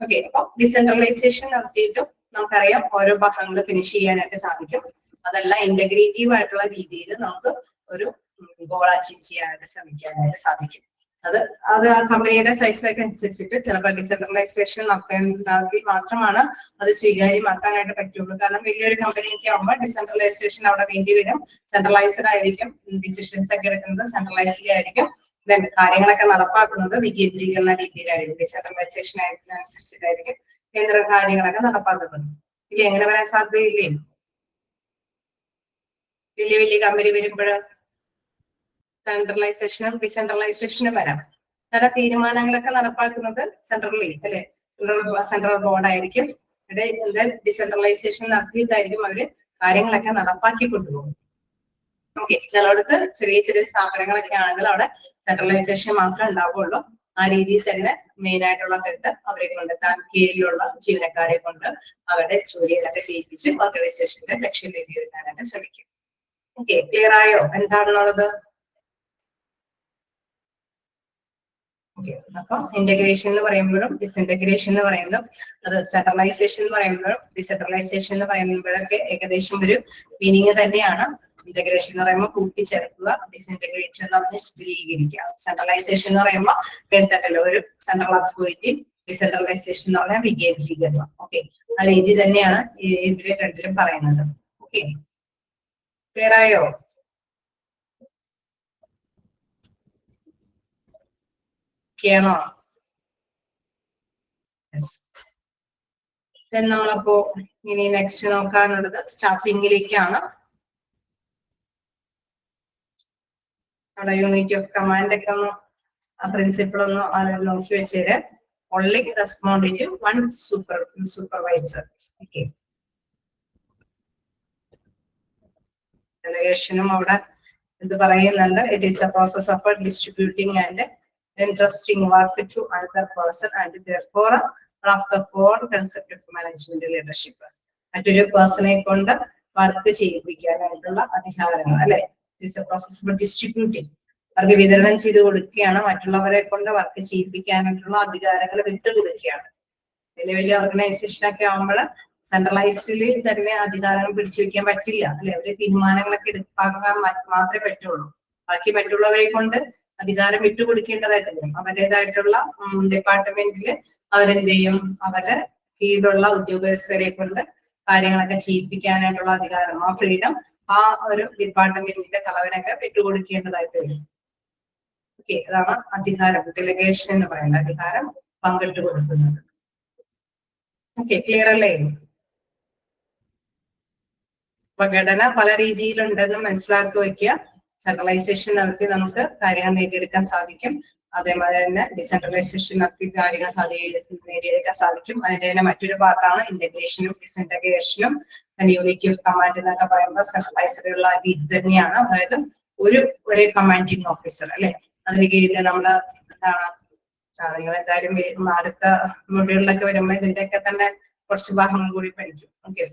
[SPEAKER 1] ഓക്കെ, അപ്പൊ ഡിസെൻട്രലൈസേഷൻ നടത്തിയിട്ടും നമുക്കറിയാം ഓരോ ഭാഗങ്ങൾ ഫിനിഷ് ചെയ്യാനായിട്ട് സാധിക്കും. അതെല്ലാം ഇന്റഗ്രേറ്റീവ് ആയിട്ടുള്ള രീതിയിൽ നമുക്ക് ഒരു ഗോൾ അച്ചീവ് ചെയ്യാനായിട്ട് ശ്രമിക്കാനായിട്ട് സാധിക്കും. അത് ആ കമ്പനിയുടെ സൈസിലേക്ക് അനുസരിച്ചിട്ട് ചിലപ്പോൾ ഡിസെൻട്രലൈസേഷൻ നടത്തി മാത്രമാണ് അത് സ്വീകാര്യമാക്കാനായിട്ട് പറ്റുള്ളൂ. കാരണം വലിയൊരു കമ്പനിയൊക്കെ ആകുമ്പോൾ ഡിസെൻട്രലൈസേഷൻ അവിടെ വേണ്ടി വരും. സെൻട്രലൈസ്ഡ് ആയിരിക്കും, ഡിസിഷൻസ് ഒക്കെ എടുക്കുന്നത് സെൻട്രലൈസ്ഡ് ആയിരിക്കും, ദെൻ കാര്യങ്ങളൊക്കെ നടപ്പാക്കുന്നത് വികേന്ദ്രീകരണ രീതിയിലായിരിക്കും. ഡിസെൻട്രലൈസേഷൻ അനുസരിച്ചിട്ടായിരിക്കും കേന്ദ്ര കാര്യങ്ങളൊക്കെ നടപ്പാക്കുന്നത്. ഇല്ലേ, എങ്ങനെ വരാൻ സാധ്യതയില്ലേ? വലിയ കമ്പനി വരുമ്പോൾ സെൻട്രലൈസേഷനും ഡിസെൻട്രലൈസേഷനും വരാം. പല തീരുമാനങ്ങളൊക്കെ നടപ്പാക്കുന്നത് സെൻട്രലി അല്ലെ സെൻട്രൽ ബോർഡായിരിക്കും. ഡിസെൻട്രലൈസേഷൻ നടത്തിയിട്ടായിരിക്കും അവര് കാര്യങ്ങളൊക്കെ നടപ്പാക്കി കൊണ്ടുപോകും. ഓക്കെ, ചിലയിടത്ത് ചെറിയ സ്ഥാപനങ്ങളൊക്കെ ആണെങ്കിൽ അവിടെ സെൻട്രലൈസേഷൻ മാത്രമേ ഉണ്ടാവുള്ളൂ. ആ രീതിയിൽ തന്നെ മെയിൻ ആയിട്ടുള്ള ഹെഡ് അവരെ കൊണ്ട് താൻ കീഴിലുള്ള ജീവനക്കാരെ കൊണ്ട് അവരുടെ ജോലികളൊക്കെ ചെയ്യിപ്പിച്ച് ഓർഗനൈസേഷന്റെ ലക്ഷ്യം നേടിയെടുക്കാനായിട്ട് ശ്രമിക്കും. ഓക്കെ, ക്ലിയർ ആയോ എന്താണെന്നുള്ളത്? അപ്പൊ ഇന്റഗ്രേഷൻ എന്ന് പറയുമ്പോഴും ഡിസെൻട്രഗ്രേഷൻ എന്ന് പറയുന്നതും അത് സെൻട്രലൈസേഷൻ എന്ന് പറയുമ്പോഴും ഡിസെൻട്രലൈസേഷൻ എന്ന് പറയുമ്പോഴൊക്കെ ഏകദേശം ഒരു മീനിങ് തന്നെയാണ്. ഇന്റഗ്രേഷൻ എന്ന് പറയുമ്പോൾ കൂട്ടിച്ചേർക്കുക, ഡിസെൻട്രഗ്രേഷൻ എന്ന് പറഞ്ഞാൽ സ്ഥിരീകരിക്കുക. സെൻട്രലൈസേഷൻ എന്ന് പറയുമ്പോൾ എടുത്തിട്ടല്ലോ ഒരു സെൻട്രൽ അതോറിറ്റി, ഡിസെൻട്രലൈസേഷൻ എന്ന് പറഞ്ഞാൽ വികേന്ദ്രീകരണം. ഓക്കെ, ആ രീതി തന്നെയാണ് ഇതിലെ രണ്ടിലും പറയുന്നത്. ഓക്കെ, ക്ലിയർ ആയോ? ണോ? നമ്മളപ്പോ ഇനി നെക്സ്റ്റ് നോക്കാനുള്ളത് സ്റ്റാഫിംഗിലേക്കാണ്. അവിടെ യൂണിറ്റ് ഓഫ് കമാൻഡ് ഒക്കെ ഒന്ന് ആ പ്രിൻസിപ്പിൾ ഒന്ന് നോക്കി വെച്ചേര്. Only respond to one supervisor. Okay, ഡെലഗേഷനും അവിടെ ഇത് പറയുന്നുണ്ട്. It is the process of distributing and entrusting work to another person and therefore one of the core concept of management leadership. മറ്റൊരു പേഴ്സണെ കൊണ്ട് വർക്ക് ചെയ്യിപ്പിക്കാനായിട്ടുള്ള അധികാരങ്ങൾ അല്ലെ. It's A process of distributing, അവർക്ക് വിതരണം ചെയ്ത് കൊടുക്കുകയാണ്. മറ്റുള്ളവരെ കൊണ്ട് വർക്ക് ചെയ്യിപ്പിക്കാനായിട്ടുള്ള അധികാരങ്ങൾ വിട്ടുകൊടുക്കുകയാണ്. വലിയ ഓർഗനൈസേഷനൊക്കെ ആകുമ്പോൾ സെൻട്രലൈസ്ഡിൽ തന്നെ അധികാരം പിടിച്ചു വെക്കാൻ പറ്റില്ല അല്ലെ. അവര് തീരുമാനങ്ങളൊക്കെ എടുപ്പാക്കാൻ മാത്രമേ പറ്റുള്ളൂ. ബാക്കി മറ്റുള്ളവരെ കൊണ്ട് അധികാരം വിട്ടുകൊടുക്കേണ്ടതായിട്ട് വരും. അവരുടേതായിട്ടുള്ള ഡിപ്പാർട്ട്മെന്റില് അവരെന്ത് ചെയ്യും, അവരുടെ കീഴിലുള്ള ഉദ്യോഗസ്ഥരെ കൊണ്ട് കാര്യങ്ങളൊക്കെ ചെയ്യിപ്പിക്കാനായിട്ടുള്ള അധികാരം, ആ ഫ്രീഡം ആ ഒരു ഡിപ്പാർട്ട്മെന്റിന്റെ തലവനൊക്കെ വിട്ടുകൊടുക്കേണ്ടതായിട്ട് വരും. ഓക്കെ, അതാണ് അധികാരം, ഡെലിഗേഷൻ എന്ന് പറയുന്നത്, അധികാരം പങ്കിട്ട് കൊടുക്കുന്നത്. ഓക്കെ, ക്ലിയർ അല്ലേ? അപ്പൊ ഘടന പല രീതിയിലുണ്ടെന്ന് മനസ്സിലാക്കി വയ്ക്കുക. സെൻട്രലൈസേഷൻ നടത്തി നമുക്ക് കാര്യങ്ങൾ നേടിയെടുക്കാൻ സാധിക്കും. അതേപോലെ തന്നെ ഡിസെൻട്രലൈസേഷൻ നടത്തി കാര്യങ്ങൾ നേടിയെടുക്കാൻ സാധിക്കും. അതിന്റെ തന്നെ മറ്റൊരു പാർട്ടാണ് ഇന്റഗ്രേഷനും ഡിസെൻട്രഗ്രേഷനും. യൂണിറ്റി ഓഫ് കമാൻഡ് എന്നൊക്കെ പറയുമ്പോൾ സെൻട്രലൈസ്ഡുള്ള രീതി തന്നെയാണ്. അതായത് ഒരു കമാൻഡിങ് ഓഫീസർ അല്ലെ, അതിന് കീഴിൽ നമ്മള് എന്താണ് നിങ്ങൾ എന്തായാലും അടുത്ത മൊഡ്യൂളിലൊക്കെ വരുമ്പോൾ ഇതിന്റെയൊക്കെ തന്നെ കുറച്ച് ഭാഗങ്ങൾ കൂടി പഠിക്കും. ഓക്കെ,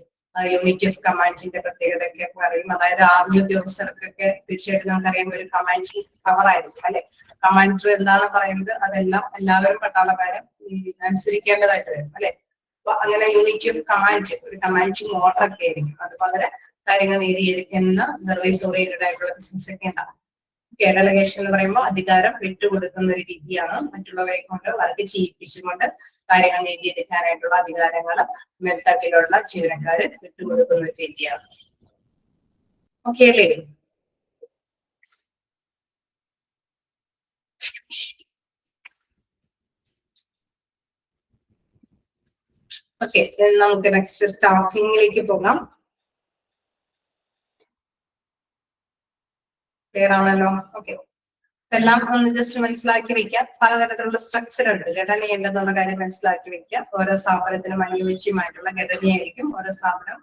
[SPEAKER 1] യൂണിറ്റ് ഓഫ് കമാൻഡിന്റെ പ്രത്യേകതയൊക്കെ പറയും. അതായത് ആർമി ഉദ്യോഗസ്ഥർക്കൊക്കെ തീർച്ചയായിട്ടും നമുക്കറിയാം ഒരു കമാൻഡിങ് പവർ ആയിരിക്കും അല്ലെ. കമാൻഡർ എന്താണ് പറയുന്നത് അതെല്ലാം എല്ലാവരും പട്ടാളക്കാരും അനുസരിക്കേണ്ടതായിട്ട് വരും അല്ലെ. അപ്പൊ അങ്ങനെ യൂണിറ്റ് ഓഫ് കമാൻഡ്, ഒരു കമാൻഡിങ് ഓർഡർ ഒക്കെ ആയിരിക്കും. അത് വളരെ കാര്യങ്ങൾ നേടിയിരിക്കുന്ന സർവീസ് ഓറിയന്റഡ് ആയിട്ടുള്ള ബിസിനസ് ഒക്കെ ഉണ്ടാകും. ഡെലഗേഷൻ എന്ന് പറയുമ്പോൾ അധികാരം വിട്ടുകൊടുക്കുന്ന ഒരു രീതിയാണ്. മറ്റുള്ളവരെ കൊണ്ട് വർക്ക് ചെയ്യിപ്പിച്ചുകൊണ്ട് കാര്യങ്ങൾ നേടിയെടുക്കാനായിട്ടുള്ള അധികാരങ്ങൾ മേൽത്തട്ടിലുള്ള ജീവനക്കാര് വിട്ടുകൊടുക്കുന്ന ഒരു രീതിയാണ്. ഓക്കെ അല്ലേ? ഓക്കെ, നമുക്ക് നെക്സ്റ്റ് സ്റ്റാഫിംഗിലേക്ക് പോകാം. ക്ലിയർ ആണല്ലോ? ഓക്കെ, എല്ലാം ഒന്ന് ജസ്റ്റ് മനസ്സിലാക്കി വെക്കുക. പലതരത്തിലുള്ള സ്ട്രക്ചർ ഉണ്ട്, ഘടനയുണ്ടെന്നുള്ള കാര്യം മനസ്സിലാക്കി വെക്കുക. ഓരോ സ്ഥാപനത്തിനും അനുയോജ്യമായിട്ടുള്ള ഘടനയായിരിക്കും ഓരോ സ്ഥാപനം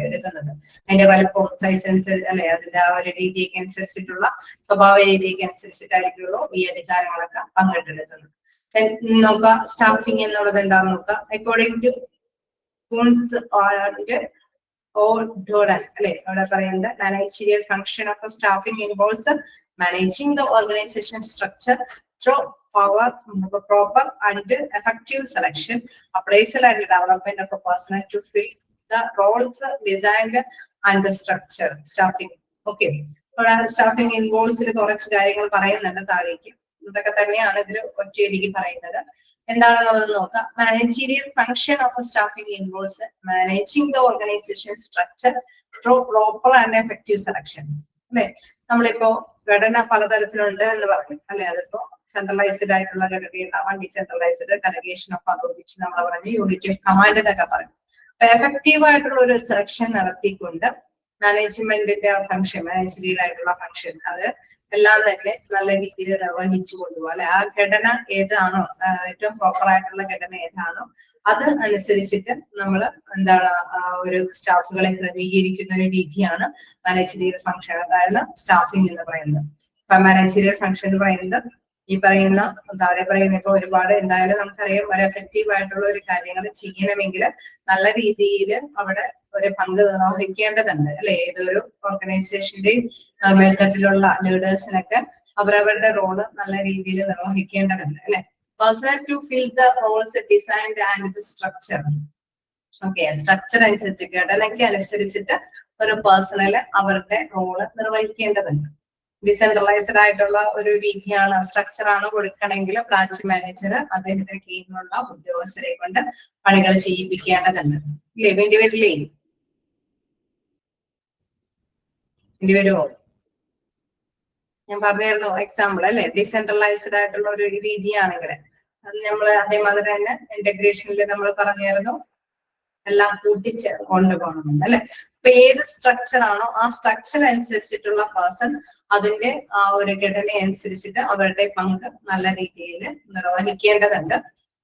[SPEAKER 1] എടുക്കുന്നത്. അതിന്റെ വലുപ്പവും സൈസ് അനുസരിച്ച് അല്ലെ, അതിന്റെ ആ ഒരു രീതിയൊക്കെ അനുസരിച്ചിട്ടുള്ള സ്വഭാവ രീതിയൊക്കെ അനുസരിച്ചിട്ടായിരിക്കുള്ളൂ ഈ അധികാരങ്ങളൊക്കെ പങ്കിട്ടെടുക്കുന്നത്. നോക്കുക, സ്റ്റാഫിംഗ് എന്നുള്ളത് എന്താണെന്ന് നോക്കുക. അക്കോർഡിംഗ് ടു അല്ലെ അവിടെ പറയുന്നത് managerial function of staffing involves managing the organization structure through proper and effective selection, appraisal and development of a person to fill the roles designed and the structure. Staffing. Okay. Staffing involves കുറച്ച് കാര്യങ്ങൾ പറയുന്നുണ്ട് താഴേക്ക്. ഇതൊക്കെ തന്നെയാണ് ഇതിൽ ഒറ്റയടിക്ക് പറയുന്നത്. എന്താണെന്നുള്ളത് നോക്കാം. Managerial function of staffing involves managing the organisation structure through proper and effective selection. അല്ലെ, നമ്മളിപ്പോ ഘടന പലതരത്തിലുണ്ട് എന്ന് പറഞ്ഞു അല്ലെ. അതിപ്പോ സെൻട്രലൈസ്ഡ് ആയിട്ടുള്ള ഘടന ഉണ്ടാവാം, ഡിസെൻട്രലൈസ്ഡ്, ഡെലഗേഷൻ ഓഫ് അതോറിറ്റി നമ്മൾ പറഞ്ഞു, യൂണിറ്റ് ഓഫ് കമാൻഡ് എന്നൊക്കെ പറഞ്ഞു. അപ്പൊ എഫക്റ്റീവ് ആയിട്ടുള്ള ഒരു സെലക്ഷൻ നടത്തിക്കൊണ്ട് മാനേജ്മെന്റിന്റെ ഫംഗ്ഷൻ, മാനേജറിയൽ ആയിട്ടുള്ള ഫംഗ്ഷൻ അത് എല്ലാം തന്നെ നല്ല രീതിയിൽ നിർവഹിച്ചു കൊണ്ടുപോകുക അല്ലെ. ആ ഘടന ഏതാണോ, ഏറ്റവും പ്രോപ്പർ ആയിട്ടുള്ള ഘടന ഏതാണോ അത് അനുസരിച്ചിട്ട് നമ്മൾ എന്താണ് ഒരു സ്റ്റാഫുകളെ ക്രമീകരിക്കുന്ന ഒരു രീതിയാണ് മാനേജറിയൽ ഫംഗ്ഷൻ, അതായത് സ്റ്റാഫിംഗ് എന്ന് പറയുന്നത്. അപ്പൊ മാനേജറിയൽ ഫംഗ്ഷൻ എന്ന് പറയുന്നത് ഈ പറയുന്ന താഴെ പറയുന്ന ഇപ്പൊ ഒരുപാട് എന്തായാലും നമുക്കറിയാം ഒരു എഫക്റ്റീവ് ആയിട്ടുള്ള ഒരു കാര്യങ്ങൾ ചെയ്യണമെങ്കിൽ നല്ല രീതിയിൽ അവിടെ ഒരു പങ്ക് നിർവഹിക്കേണ്ടതുണ്ട് അല്ലെ. ഏതൊരു ഓർഗനൈസേഷന്റെയും മേൽത്തട്ടിലുള്ള ലീഡേഴ്സിനൊക്കെ അവരവരുടെ റോള് നല്ല രീതിയിൽ നിർവഹിക്കേണ്ടതുണ്ട് അല്ലെ. Person to fill the roles designed and the structure. Okay, structure അനുസരിച്ച് ഘടനയ്ക്ക് അനുസരിച്ചിട്ട് ഒരു പേഴ്സണല് അവരുടെ റോള് നിർവഹിക്കേണ്ടതുണ്ട്. ഡിസെൻട്രലൈസ്ഡ് ആയിട്ടുള്ള ഒരു രീതിയാണ്, സ്ട്രക്ചർ ആണ് കൊടുക്കണമെങ്കിൽ ബ്രാഞ്ച് മാനേജർ അദ്ദേഹത്തിന്റെ കീഴിലുള്ള ഉദ്യോഗസ്ഥരെ കൊണ്ട് പണികൾ ചെയ്യിപ്പിക്കേണ്ടതുണ്ട്. ഇല്ലേ, വേണ്ടി വരില്ലേ? വേണ്ടി വരുമോ? ഞാൻ പറഞ്ഞായിരുന്നു എക്സാമ്പിൾ അല്ലെ. ഡിസെൻട്രലൈസ്ഡ് ആയിട്ടുള്ള ഒരു രീതിയാണെങ്കിൽ അത് നമ്മൾ അതേമാതിരി തന്നെ ഇന്റഗ്രേഷനിൽ നമ്മൾ പറഞ്ഞായിരുന്നു എല്ലാം കൂട്ടിച്ചേർന്ന് കൊണ്ടുപോകണമെന്ന് അല്ലെ. അപ്പൊ ഏത് സ്ട്രക്ചർ ആണോ ആ സ്ട്രക്ചർ അനുസരിച്ചിട്ടുള്ള പേഴ്സൺ അതിന്റെ ആ ഒരു ഘടന അനുസരിച്ചിട്ട് അവരുടെ പങ്ക് നല്ല രീതിയിൽ നിർവഹിക്കേണ്ടതുണ്ട്.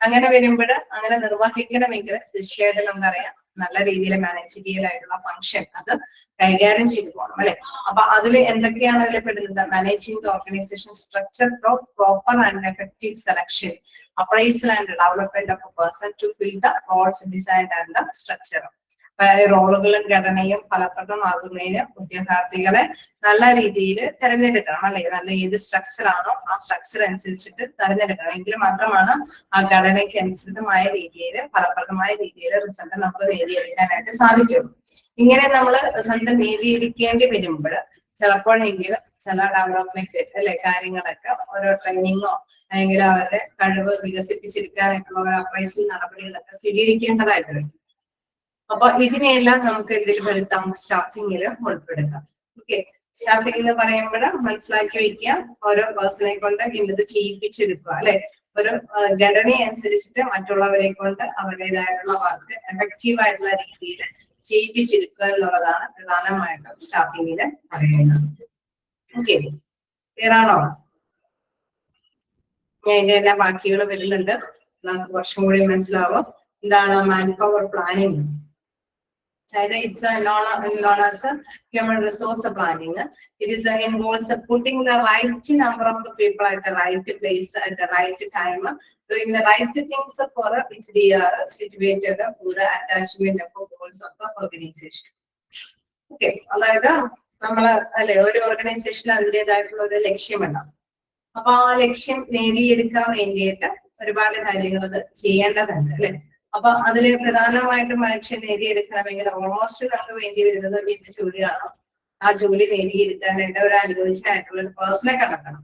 [SPEAKER 1] അങ്ങനെ വരുമ്പോൾ അങ്ങനെ നിർവഹിക്കണമെങ്കിൽ തീർച്ചയായിട്ടും നമുക്കറിയാം നല്ല രീതിയിൽ മാനേജീരിയൽ ആയിട്ടുള്ള ഫംഗ്ഷൻ അത് കൈകാര്യം ചെയ്തു പോകണം അല്ലെ. അപ്പൊ അതിൽ എന്തൊക്കെയാണ് അതിൽ പെടുന്നത്? Managing the organisation structure through proper and effective selection, appraisal and development of a person to fill the roles designed and the structure. റോളുകളും ഘടനയും ഫലപ്രദമാകുന്നതിന് ഉദ്യോഗാർത്ഥികളെ നല്ല രീതിയിൽ തെരഞ്ഞെടുക്കണം അല്ലെ. നല്ല ഏത് സ്ട്രക്ചർ ആണോ ആ സ്ട്രക്ചർ അനുസരിച്ചിട്ട് തെരഞ്ഞെടുക്കണം. എങ്കിൽ മാത്രമാണ് ആ ഘടനയ്ക്ക് അനുസൃതമായ രീതിയിൽ ഫലപ്രദമായ രീതിയിൽ റിസൾട്ട് നമുക്ക് നേടിയെടുക്കാനായിട്ട് സാധിക്കുള്ളൂ. ഇങ്ങനെ നമ്മൾ റിസൾട്ട് നേടിയെടുക്കേണ്ടി വരുമ്പോൾ ചിലപ്പോഴെങ്കിലും ചില ഡെവലപ്മെന്റ് അല്ലെ കാര്യങ്ങളൊക്കെ ഓരോ ട്രെയിനിങ്ങോ അല്ലെങ്കിൽ അവരുടെ കഴിവ് വികസിപ്പിച്ചെടുക്കാനായിട്ടുള്ള ഒരു അപ്രൈസൽ നടപടികളൊക്കെ സ്വീകരിക്കേണ്ടതായിട്ട് വരും. അപ്പൊ ഇതിനെല്ലാം നമുക്ക് എന്തിൽ പെടുത്താം? സ്റ്റാഫിങ്ങിൽ ഉൾപ്പെടുത്താം. ഓക്കെ, സ്റ്റാഫിംഗ് എന്ന് പറയുമ്പോൾ മനസ്സിലാക്കി വയ്ക്കുക, ഓരോ പേഴ്സണെ കൊണ്ട് ഇന്നത് ചെയ്യിപ്പിച്ചെടുക്കുക അല്ലെ. ഒരു ഘടന അനുസരിച്ചിട്ട് മറ്റുള്ളവരെ കൊണ്ട് അവരുടേതായിട്ടുള്ള വർക്ക് എഫക്റ്റീവ് ആയിട്ടുള്ള രീതിയിൽ ചെയ്യിപ്പിച്ചെടുക്കുക എന്നുള്ളതാണ് പ്രധാനമായിട്ടും സ്റ്റാഫിങ്ങിൽ പറയുന്നത്. ഓക്കെ, ക്ലിയർ ആണോ? ഞാൻ ഇതിന്റെ എല്ലാ വാക്കുകൾ വരുന്നുണ്ട്, നമുക്ക് കുറച്ചും കൂടി മനസ്സിലാവും. എന്താണ് man power planning? It's known as human resource planning. It is involves putting the right number of people at the right place at the right time, doing the right things for which they are situated for the attachment of goals of the organization. Okay, അതായത് നമ്മള് അല്ലെ ഒരു ഓർഗനൈസേഷൻ അതിൻ്റെതായിട്ടുള്ള ഒരു ലക്ഷ്യമുണ്ടാവും. അപ്പൊ ആ ലക്ഷ്യം നേടിയെടുക്കാൻ വേണ്ടിയിട്ട് ഒരുപാട് കാര്യങ്ങൾ അത് ചെയ്യേണ്ടതുണ്ട് അല്ലെ. അപ്പൊ അതില് പ്രധാനമായിട്ടും ലക്ഷ്യം നേടിയെടുക്കണമെങ്കിൽ ഓൾമോസ്റ്റ് നമുക്ക് വേണ്ടി വരുന്നത് എന്ത് ജോലിയാണോ ആ ജോലി നേടിയെടുക്കാനായിട്ട് ഒരു അനുയോജ്യനായിട്ടുള്ള ഒരു പേഴ്സണെ കണ്ടെത്തണം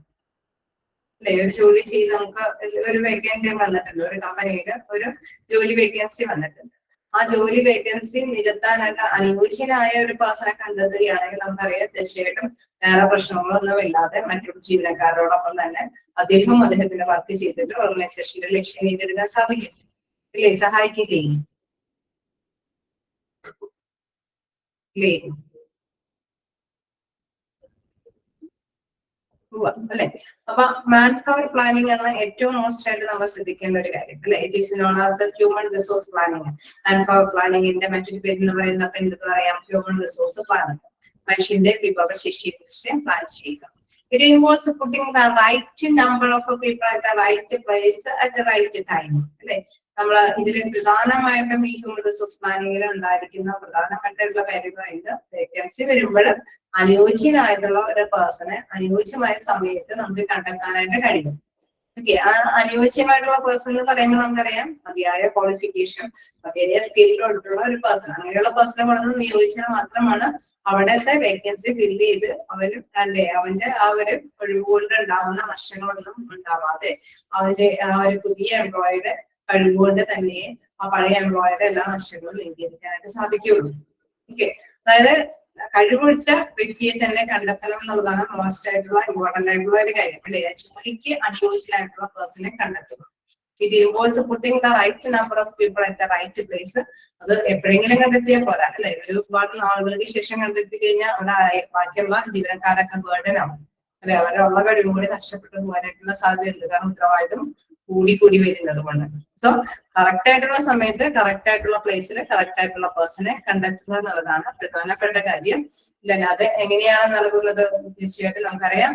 [SPEAKER 1] അല്ലെ. ഒരു ജോലി ചെയ്ത് നമുക്ക് ഒരു വേക്കൻസി വന്നിട്ടുണ്ട്, ഒരു കമ്പനിയിൽ ഒരു ജോലി വേക്കൻസി വന്നിട്ടുണ്ട്. ആ ജോലി വേക്കൻസി നികത്താനായിട്ട് അനുയോജ്യനായ ഒരു പേഴ്സണെ കണ്ടെത്തുകയാണെങ്കിൽ നമുക്കറിയാം തീർച്ചയായിട്ടും വേറെ പ്രശ്നങ്ങളൊന്നും ഇല്ലാതെ മറ്റൊരു ജീവനക്കാരോടൊപ്പം തന്നെ അദ്ദേഹത്തിന്റെ വർക്ക് ചെയ്തിട്ട് ഓർഗനൈസേഷന്റെ ലക്ഷ്യം നേടിയെടുക്കാൻ സാധിക്കും ഇല്ലേ, സഹായിക്കുകയും ഇല്ലേ അല്ലെ. അപ്പൊ മാൻ പവർ പ്ലാനിങ് ആണ് ഏറ്റവും മോസ്റ്റ് ആയിട്ട് നമ്മൾ ശ്രദ്ധിക്കേണ്ട ഒരു കാര്യം അല്ലെ. It is known as human resource planning. Man power പ്ലാനിങ്ങിന്റെ മറ്റൊരു പേര് എന്ന് പറയുന്നത് എന്ത് പറയാം, ഹ്യൂമൻ റിസോഴ്സ് പ്ലാനിങ്. മനുഷ്യന്റെ വിഭവശേഷിയെ കുറിച്ച് പ്ലാൻ ചെയ്യുക. It involves putting the right number of people at the right place at the right time. അല്ലെ, നമ്മൾ ഇതിൽ പ്രധാനമായിട്ടും ഈ ഹ്യൂമൻ റിസോഴ്സ് പ്ലാനിങ്ങിൽ ഉണ്ടായിരിക്കുന്ന പ്രധാനമായിട്ടുള്ള കാര്യങ്ങൾ വേക്കൻസി വരുമ്പോൾ അനുയോജ്യനായിട്ടുള്ള ഒരു പേഴ്സണെ അനുയോജ്യമായ സമയത്ത് നമുക്ക് കണ്ടെത്താനായിട്ട് കഴിയും. ഓക്കെ, ആ അനുയോജ്യമായിട്ടുള്ള പേഴ്സൺ എന്ന് പറയുമ്പോൾ നമുക്കറിയാം മതിയായ ക്വാളിഫിക്കേഷൻ, മതിയായ സ്കില്ലോടുള്ള ഒരു പേഴ്സൺ. അങ്ങനെയുള്ള പേഴ്സണെ കൊണ്ടു നിയോഗിച്ചാൽ മാത്രമാണ് അവിടത്തെ വേക്കൻസി ഫില്ല് ചെയ്ത് അവന്റെ ആ ഒരു ഒഴിവുകൊണ്ട് ഉണ്ടാവുന്ന നഷ്ടങ്ങളൊന്നും ഉണ്ടാവാതെ അവന്റെ ആ ഒരു പുതിയ എംപ്ലോയിയുടെ കഴിവുകൊണ്ട് തന്നെ ആ പഴയ എംപ്ലോയിയുടെ എല്ലാ നഷ്ടങ്ങളും നേടിയെടുക്കാനായിട്ട് സാധിക്കുകയുള്ളൂ. ഓക്കെ, അതായത് കഴിവുറ്റ വ്യക്തിയെ തന്നെ കണ്ടെത്തണം എന്നുള്ളതാണ് മോസ്റ്റ് ആയിട്ടുള്ള ഇമ്പോർട്ടന്റ് ആയിട്ടുള്ള ഒരു കാര്യം അല്ലെ. ജോലിക്ക് അനുയോജ്യമായിട്ടുള്ള പേഴ്സണെ കണ്ടെത്തുക. It involves putting the right number of people at the right place. അത് എപ്പോഴെങ്കിലും കണ്ടെത്തിയാൽ പോരാ അല്ലെ. ഒരുപാട് നാളുകൾക്ക് ശേഷം കണ്ടെത്തി കഴിഞ്ഞാൽ അവിടെ ബാക്കിയുള്ള ജീവനക്കാരൊക്കെ ബേർഡൻ ആവും അല്ലെ. അവരുടെ കഴിവും കൂടി നഷ്ടപ്പെട്ടു പോകാനായിട്ടുള്ള സാധ്യതയുണ്ട്. കാരണം ഉത്തരവാദിത്വം കൂടി വരുന്നത് കൊണ്ട്. സോ കറക്റ്റ് ആയിട്ടുള്ള സമയത്ത് കറക്റ്റ് ആയിട്ടുള്ള പ്ലേസിൽ കറക്റ്റ് ആയിട്ടുള്ള പേഴ്സണെ കണ്ടെത്തുക എന്നുള്ളതാണ് പ്രധാനപ്പെട്ട കാര്യം. അത് എങ്ങനെയാണ് നൽകുന്നത്? തീർച്ചയായിട്ടും നമുക്കറിയാം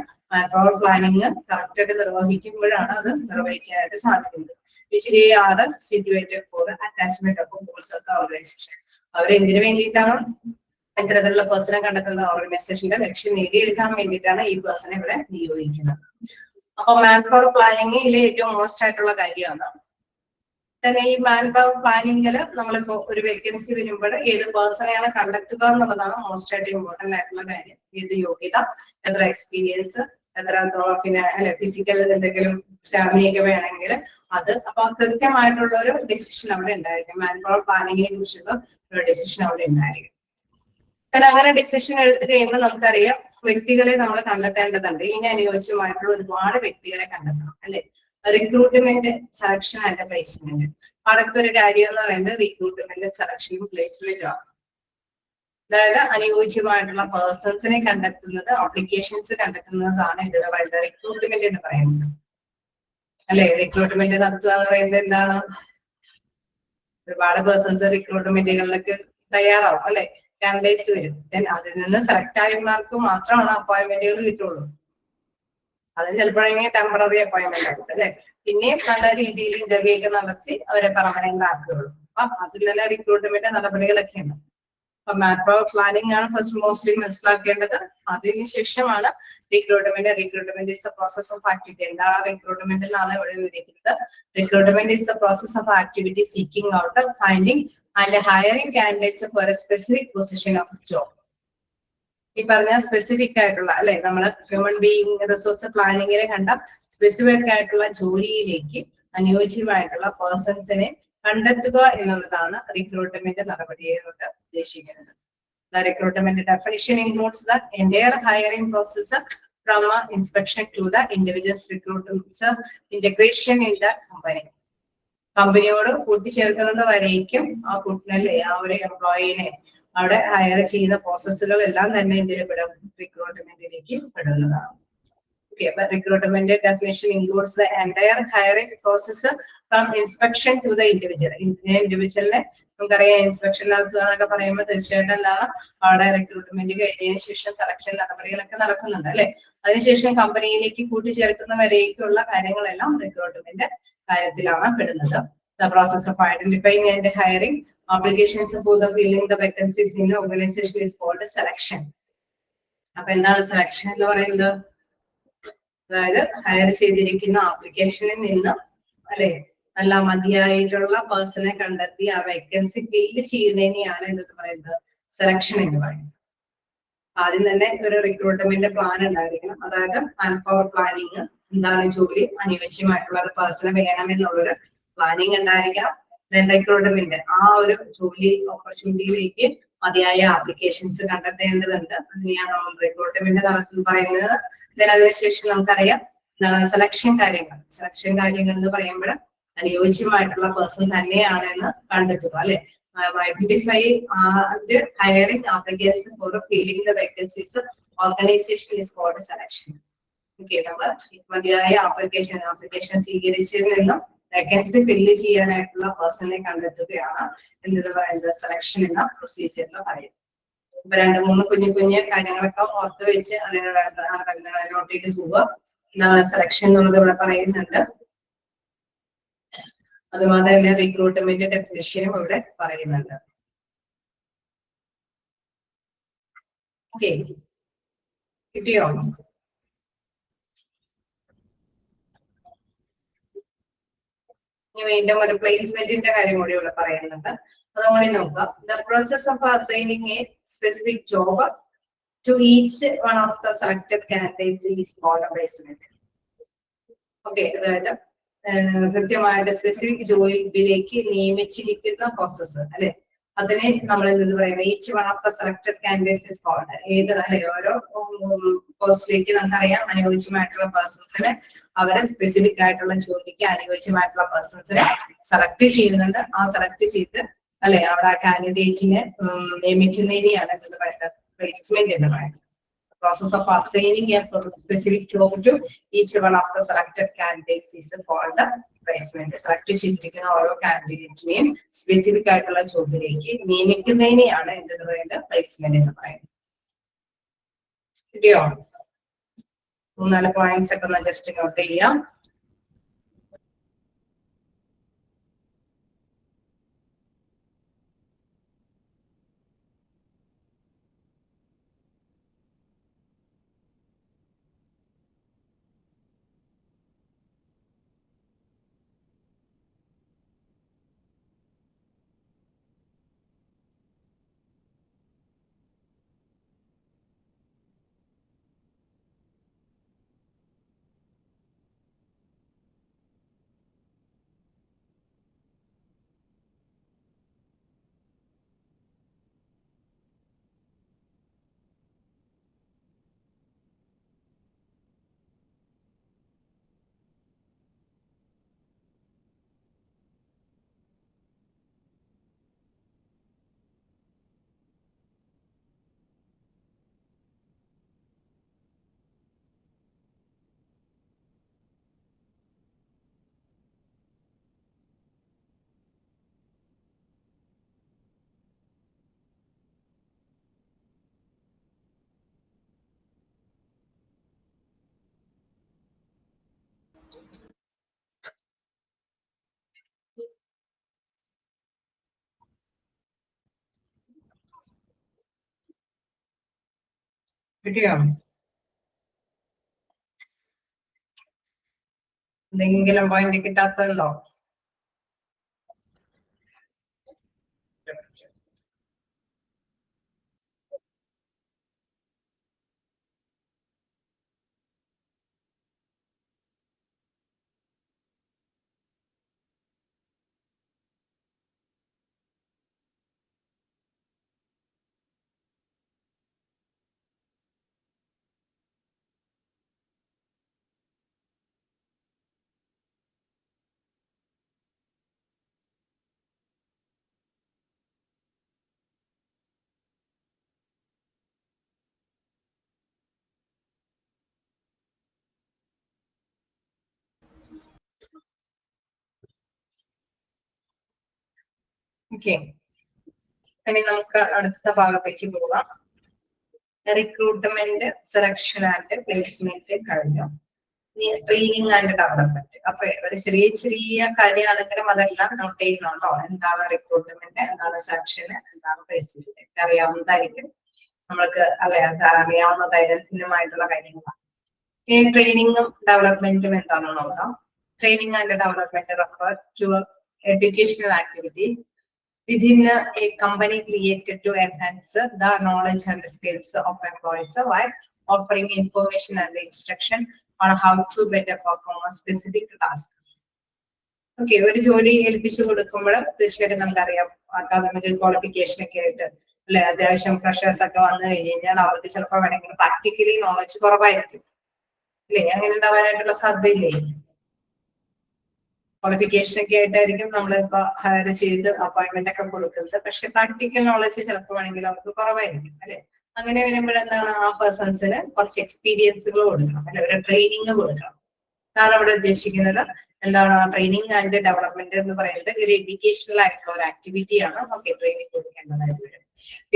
[SPEAKER 1] പവർ പ്ലാനിങ് കറക്റ്റ് ആയിട്ട് നിർവഹിക്കുമ്പോഴാണ് അത് നിർവഹിക്കാനായിട്ട് സാധിക്കുന്നത്. which they are situated for the attachment of goals of the organization. അവരെന്തിനു വേണ്ടിയിട്ടാണ് ഇത്തരത്തിലുള്ള പേഴ്സണെ കണ്ടെത്തുന്ന ഓർഗനൈസേഷന്റെ ലക്ഷ്യം നേടിയെടുക്കാൻ വേണ്ടിയിട്ടാണ് ഈ പേഴ്സണെ ഇവിടെ നിയോഗിക്കുന്നത്. അപ്പൊ മാൻ പവർ പ്ലാനിങ്ങിലെ ഏറ്റവും മോസ്റ്റ് ആയിട്ടുള്ള കാര്യമാണ് തന്നെ ഈ മാൻ പവർ പ്ലാനിങ്ങിൽ നമ്മളിപ്പോ ഒരു വേക്കൻസി വരുമ്പോൾ ഏത് പേഴ്സണെയാണ് കണ്ടെത്തുക എന്നുള്ളതാണ് മോസ്റ്റ് ആയിട്ട് ഇമ്പോർട്ടന്റ് ആയിട്ടുള്ള കാര്യം. ഏത് യോഗ്യത, എത്ര എക്സ്പീരിയൻസ്, എത്ര അല്ലെ ഫിസിക്കൽ എന്തെങ്കിലും സ്റ്റാമിനയൊക്കെ വേണമെങ്കിൽ അത്. അപ്പൊ കൃത്യമായിട്ടുള്ള ഒരു ഡിസിഷൻ അവിടെ ഉണ്ടായിരിക്കും. മാൻ പവർ പ്ലാനിങ്ങിനെ കുറിച്ചുള്ള ഒരു ഡിസിഷൻ അവിടെ ഉണ്ടായിരിക്കും. കാരണം അങ്ങനെ ഡിസിഷൻ എടുത്തു കഴിയുമ്പോൾ നമുക്കറിയാം വ്യക്തികളെ നമ്മൾ കണ്ടെത്തേണ്ടതുണ്ട്. ഇതിന് അനുയോജ്യമായിട്ടുള്ള ഒരുപാട് വ്യക്തികളെ കണ്ടെത്തണം അല്ലെ. Recruitment, selection and placement. അടുത്തൊരു കാര്യം എന്ന് പറയുന്നത് റിക്രൂട്ട്മെന്റ്, സെലക്ഷനും പ്ലേസ്മെന്റും ആണ്. അതായത് അനുയോജ്യമായിട്ടുള്ള പേഴ്സൺസിനെ കണ്ടെത്തുന്നത്, അപ്ലിക്കേഷൻസ് കണ്ടെത്തുന്നതാണ് ഇതിൽ പറയുന്നത് റിക്രൂട്ട്മെന്റ് എന്ന് പറയുന്നത് അല്ലെ. റിക്രൂട്ട്മെന്റ് നടത്തുക എന്ന് പറയുന്നത് എന്താണ്? ഒരുപാട് പേഴ്സൺസ് റിക്രൂട്ട്മെന്റുകളിലേക്ക് തയ്യാറാവും അല്ലെ. കാൻഡിഡേറ്റ്സ് വരും. അതിൽ നിന്ന് സെലക്ട് ആയവർക്ക് മാത്രമാണ് അപ്പോയിന്റ്മെന്റുകൾ കിട്ടുള്ളൂ. അത് ചിലപ്പോഴെങ്കിൽ ടെമ്പററി അപ്പോയിന്റ്മെന്റ് ആയിരിക്കും അല്ലെ. പിന്നെയും നല്ല രീതിയിൽ ഇന്റർവ്യൂ ഒക്കെ നടത്തി അവരെ പെർമനന്റ് ആക്കുകയുള്ളൂ. അപ്പൊ അതിലുള്ള റിക്രൂട്ട്മെന്റ് നടപടികളൊക്കെ ഉണ്ട്. അപ്പൊ മാൻ പവർ പ്ലാനിങ് ആണ് ഫസ്റ്റ് മോസ്റ്റ്ലി മനസ്സിലാക്കേണ്ടത്. അതിനുശേഷമാണ് recruitment. Recruitment is the process of activity. എന്താണ് റിക്രൂട്ട്മെന്റ് എന്നാണ് ഇവിടെ വിവരിക്കുന്നത്. Recruitment is the process of activity seeking out, finding and hiring candidates four A specific position of job. ഈ പറഞ്ഞ സ്പെസിഫിക് ആയിട്ടുള്ള അല്ലെ, നമ്മൾ ഹ്യൂമൻ ബീയിങ് റിസോഴ്സ് പ്ലാനിങ്ങിനെ കണ്ട സ്പെസിഫിക് ആയിട്ടുള്ള ജോലിയിലേക്ക് അനുയോജ്യമായിട്ടുള്ള പേഴ്സൺസിനെ കണ്ടെത്തുക എന്നുള്ളതാണ് റിക്രൂട്ട്മെന്റ് നടപടിയോട് ഉദ്ദേശിക്കുന്നത്. The recruitment definition includes the entire hiring process from inspection to the individual's recruitment integration in the company. കമ്പനിയോട് കൂട്ടിച്ചേർക്കുന്നത് വരേക്കും ആ കുട്ടിനല്ലേ ആ ഒരു എംപ്ലോയിനെ അവിടെ ഹയർ ചെയ്യുന്ന പ്രോസസ്സുകൾ എല്ലാം തന്നെ ഇതിൽ പെടും, റിക്രൂട്ട്മെന്റിലേക്ക് പെടുന്നതാണ്. Okay, but recruitment definition includes the entire hiring process from inspection to the individual. ഇൻഡിവിജ്വലിനെ നമുക്കറിയാം ഇൻസ്പെക്ഷൻ നടത്തുക എന്നൊക്കെ പറയുമ്പോൾ തീർച്ചയായിട്ടും എന്താണ് അവിടെ റിക്രൂട്ട്മെന്റ് കഴിഞ്ഞതിന് ശേഷം സെലക്ഷൻ നടപടികളൊക്കെ നടക്കുന്നുണ്ട് അല്ലെ. അതിനുശേഷം കമ്പനിയിലേക്ക് കൂട്ടിച്ചേർക്കുന്നവരേക്കുള്ള കാര്യങ്ങളെല്ലാം റിക്രൂട്ട്മെന്റ് കാര്യത്തിലാണ് പെടുന്നത്. The process of identifying and hiring applications for the filling the vacancies in the organization is called selection. അപ്പൊ എന്താണ് സെലക്ഷൻ എന്ന് പറയുന്നത്? അതായത് ഹയർ ചെയ്തിരിക്കുന്ന ആപ്ലിക്കേഷനിൽ നിന്ന് അല്ലെ നല്ല മതിയായിട്ടുള്ള പേഴ്സണെ കണ്ടെത്തി ആ വേക്കൻസി ഫില്ല് ചെയ്യുന്നതിനെയാണ് എന്തെന്ന് പറയുന്നത് സെലക്ഷൻ എന്ന് പറയുന്നത്. ആദ്യം തന്നെ ഒരു റിക്രൂട്ട്മെന്റ് പ്ലാൻ ഉണ്ടായിരിക്കണം. അതായത് മാൻ പവർ പ്ലാനിങ്, എന്താണ് ജോലി അനുയോജ്യമായിട്ടുള്ള ഒരു പേഴ്സണെ വേണമെന്നുള്ളൊരു പ്ലാനിങ് ഉണ്ടായിരിക്കണം. ദെൻ റിക്രൂട്ട്മെന്റ്, ആ ഒരു ജോലി ഓപ്പർച്യൂണിറ്റിയിലേക്ക് മതിയായ ആപ്ലിക്കേഷൻസ് കണ്ടെത്തേണ്ടതുണ്ട്. അതിനെയാണ് നമ്മൾ റിക്രൂട്ട്മെന്റ് പറയുന്നത്. ദെൻ അതിനുശേഷം നമുക്കറിയാം എന്താണ് സെലക്ഷൻ കാര്യങ്ങൾ. സെലക്ഷൻ കാര്യങ്ങൾ എന്ന് പറയുമ്പോൾ അനുയോജ്യമായിട്ടുള്ള പേഴ്സൺ തന്നെയാണെന്ന് കണ്ടെത്തുക അല്ലെ. Identify and hiring applicants for filling the vacancies. Organization is called selection. Okay, നമ്മൾ മതിയായ ആപ്ലിക്കേഷൻ സ്വീകരിച്ചതിൽ നിന്നും വേക്കൻസി ഫില്ല് ചെയ്യാനായിട്ടുള്ള പേഴ്സണെ കണ്ടെത്തുകയാണ് എന്തെന്ന് പറയുന്നത് സെലക്ഷൻ എന്ന പ്രൊസീജിയറിൽ പറയുന്നത്. ഇപ്പൊ 2-3 കുഞ്ഞു കാര്യങ്ങളൊക്കെ ഓർത്ത് വെച്ച് നോട്ട് ചെയ്ത് പോവുക. എന്താണ് സെലക്ഷൻ എന്നുള്ളത് ഇവിടെ പറയുന്നുണ്ട്. അതുമാത്രം തന്നെ റിക്രൂട്ട്മെന്റ് ഡെഫിനിഷനും ഇവിടെ പറയുന്നുണ്ട്. ഓക്കെ, കിട്ടിയോ? വീണ്ടും ഒരു പ്ലേസ്മെന്റിന്റെ കാര്യം കൂടി ഇവിടെ പറയുന്നുണ്ട്. അത് നമ്മൾ നോക്കാം. The process of assigning a specific job to each one of the selected candidates is called placement. Okay, അതായത് കൃത്യമായിട്ട് സ്പെസിഫിക് ജോലിയിലേക്ക് നിയമിച്ചിരിക്കുന്ന പ്രോസസ്സ് അല്ലെ, അതിനെ നമ്മൾ എന്ത് പറയുന്നത് each one of the selected candidates is called. ഏത് അല്ലെ ഓരോ പോസ്റ്റിലേക്ക് നമുക്കറിയാം അനുയോജ്യമായിട്ടുള്ള പേഴ്സൺസിനെ അവരെ സ്പെസിഫിക് ആയിട്ടുള്ള ജോലിക്ക് അനുയോജ്യമായിട്ടുള്ള പേഴ്സൺസിനെ സെലക്ട് ചെയ്യുന്നുണ്ട്. ആ സെലക്ട് ചെയ്ത് അല്ലെ അവിടെ ആ കാൻഡിഡേറ്റിനെ നിയമിക്കുന്നതിനെയാണ് എന്ത് പറയുന്നത് പ്ലേസ്മെന്റ് എന്ന് പറയുന്നത്. Process of assigning a specific job to each one of the selected candidates is called placement. Select ചെയ്തിരിക്കുന്ന ഓരോ കാൻഡിഡേറ്റിനെയും സ്പെസിഫിക് ആയിട്ടുള്ള ജോബിലേക്ക് നിയമിക്കുന്നതിനെയാണ് എന്തെന്ന് പറയുന്നത് പ്ലേസ്മെന്റ് എന്ന് പറയുന്നത്. കിട്ടിയോ? 3-4 പോയിന്റ്സ് ഒക്കെ ഒന്ന് ജസ്റ്റ് നോട്ട് ചെയ്യാം. കിട്ടിയോ? എന്തെങ്കിലും പോയിന്റ് കിട്ടാത്തതുണ്ടോ? ഓക്കെ, ഇനി നമുക്ക് അടുത്ത ഭാഗത്തേക്ക് പോകാം. റിക്രൂട്ട്മെന്റ്, സെലക്ഷൻ ആൻഡ് പ്ലേസ്മെന്റ് കഴിഞ്ഞു. ഇനി ട്രെയിനിങ് ആൻഡ് ഡെവലപ്മെന്റ്. അപ്പൊ ഒരു ചെറിയ ചെറിയ കാര്യമാണെങ്കിലും അതെല്ലാം നോട്ട് ചെയ്യുന്നുണ്ടോ? എന്താണ് റിക്രൂട്ട്മെന്റ്, എന്താണ് സെലക്ഷൻ, എന്താണ് പ്ലേസ്മെന്റ്, അറിയാവുന്നതായിരിക്കും നമ്മൾക്ക്. അറിയാവുന്ന ദൈനംദിനമായിട്ടുള്ള കാര്യങ്ങളാണ്. ഇനി ട്രെയിനിങ്ങും ഡെവലപ്മെന്റും എന്താണെന്ന് നോക്കാം. Training and development refer to educational activity within a company created to enhance the knowledge and skills of employees while offering information and instruction on how to better perform a specific task. Okay, ഒരു ജോലി ഏൽപ്പിച്ചു കൊടുക്കുമ്പോൾ തീർച്ചയായിട്ടും നമുക്കറിയാം അക്കാദമിക് ക്വാളിഫിക്കേഷൻ ഒക്കെ ആയിട്ട് അല്ലെ, അത്യാവശ്യം ഫ്രഷേഴ്സ് ഒക്കെ വന്നു കഴിഞ്ഞാൽ അവർക്ക് ചിലപ്പോൾ വേണമെങ്കിൽ പ്രാക്ടിക്കലി നോളജ് കുറവായിരിക്കും അല്ലെ, അങ്ങനെ ഉണ്ടാവാനായിട്ടുള്ള സാധ്യതയില്ലേ? ക്വാളിഫിക്കേഷൻ ഒക്കെ ആയിട്ടായിരിക്കും നമ്മളിപ്പോ ഹയർ ചെയ്ത് അപ്പോയിന്റ്മെന്റ് ഒക്കെ കൊടുക്കുന്നത്, പക്ഷെ പ്രാക്ടിക്കൽ നോളജ് ചിലപ്പോൾ വേണമെങ്കിൽ അവർക്ക് കുറവായിരിക്കും അല്ലെ. അങ്ങനെ വരുമ്പോഴെന്താണ്, ആ പേഴ്സൺസിന് കുറച്ച് എക്സ്പീരിയൻസുകൾ കൊടുക്കണം അല്ലെ, ഒരു ട്രെയിനിങ് കൊടുക്കണം. അതാണ് അവിടെ ഉദ്ദേശിക്കുന്നത്. എന്താണ് ട്രെയിനിങ് ആൻഡ് ഡെവലപ്മെന്റ് എന്ന് പറയുന്നത്? ഒരു എഡ്യൂക്കേഷണൽ ആയിട്ടുള്ള ഒരു ആക്ടിവിറ്റി ആണ്. ഓക്കെ, ട്രെയിനിങ് കൊടുക്കേണ്ടതായിട്ട് വരും.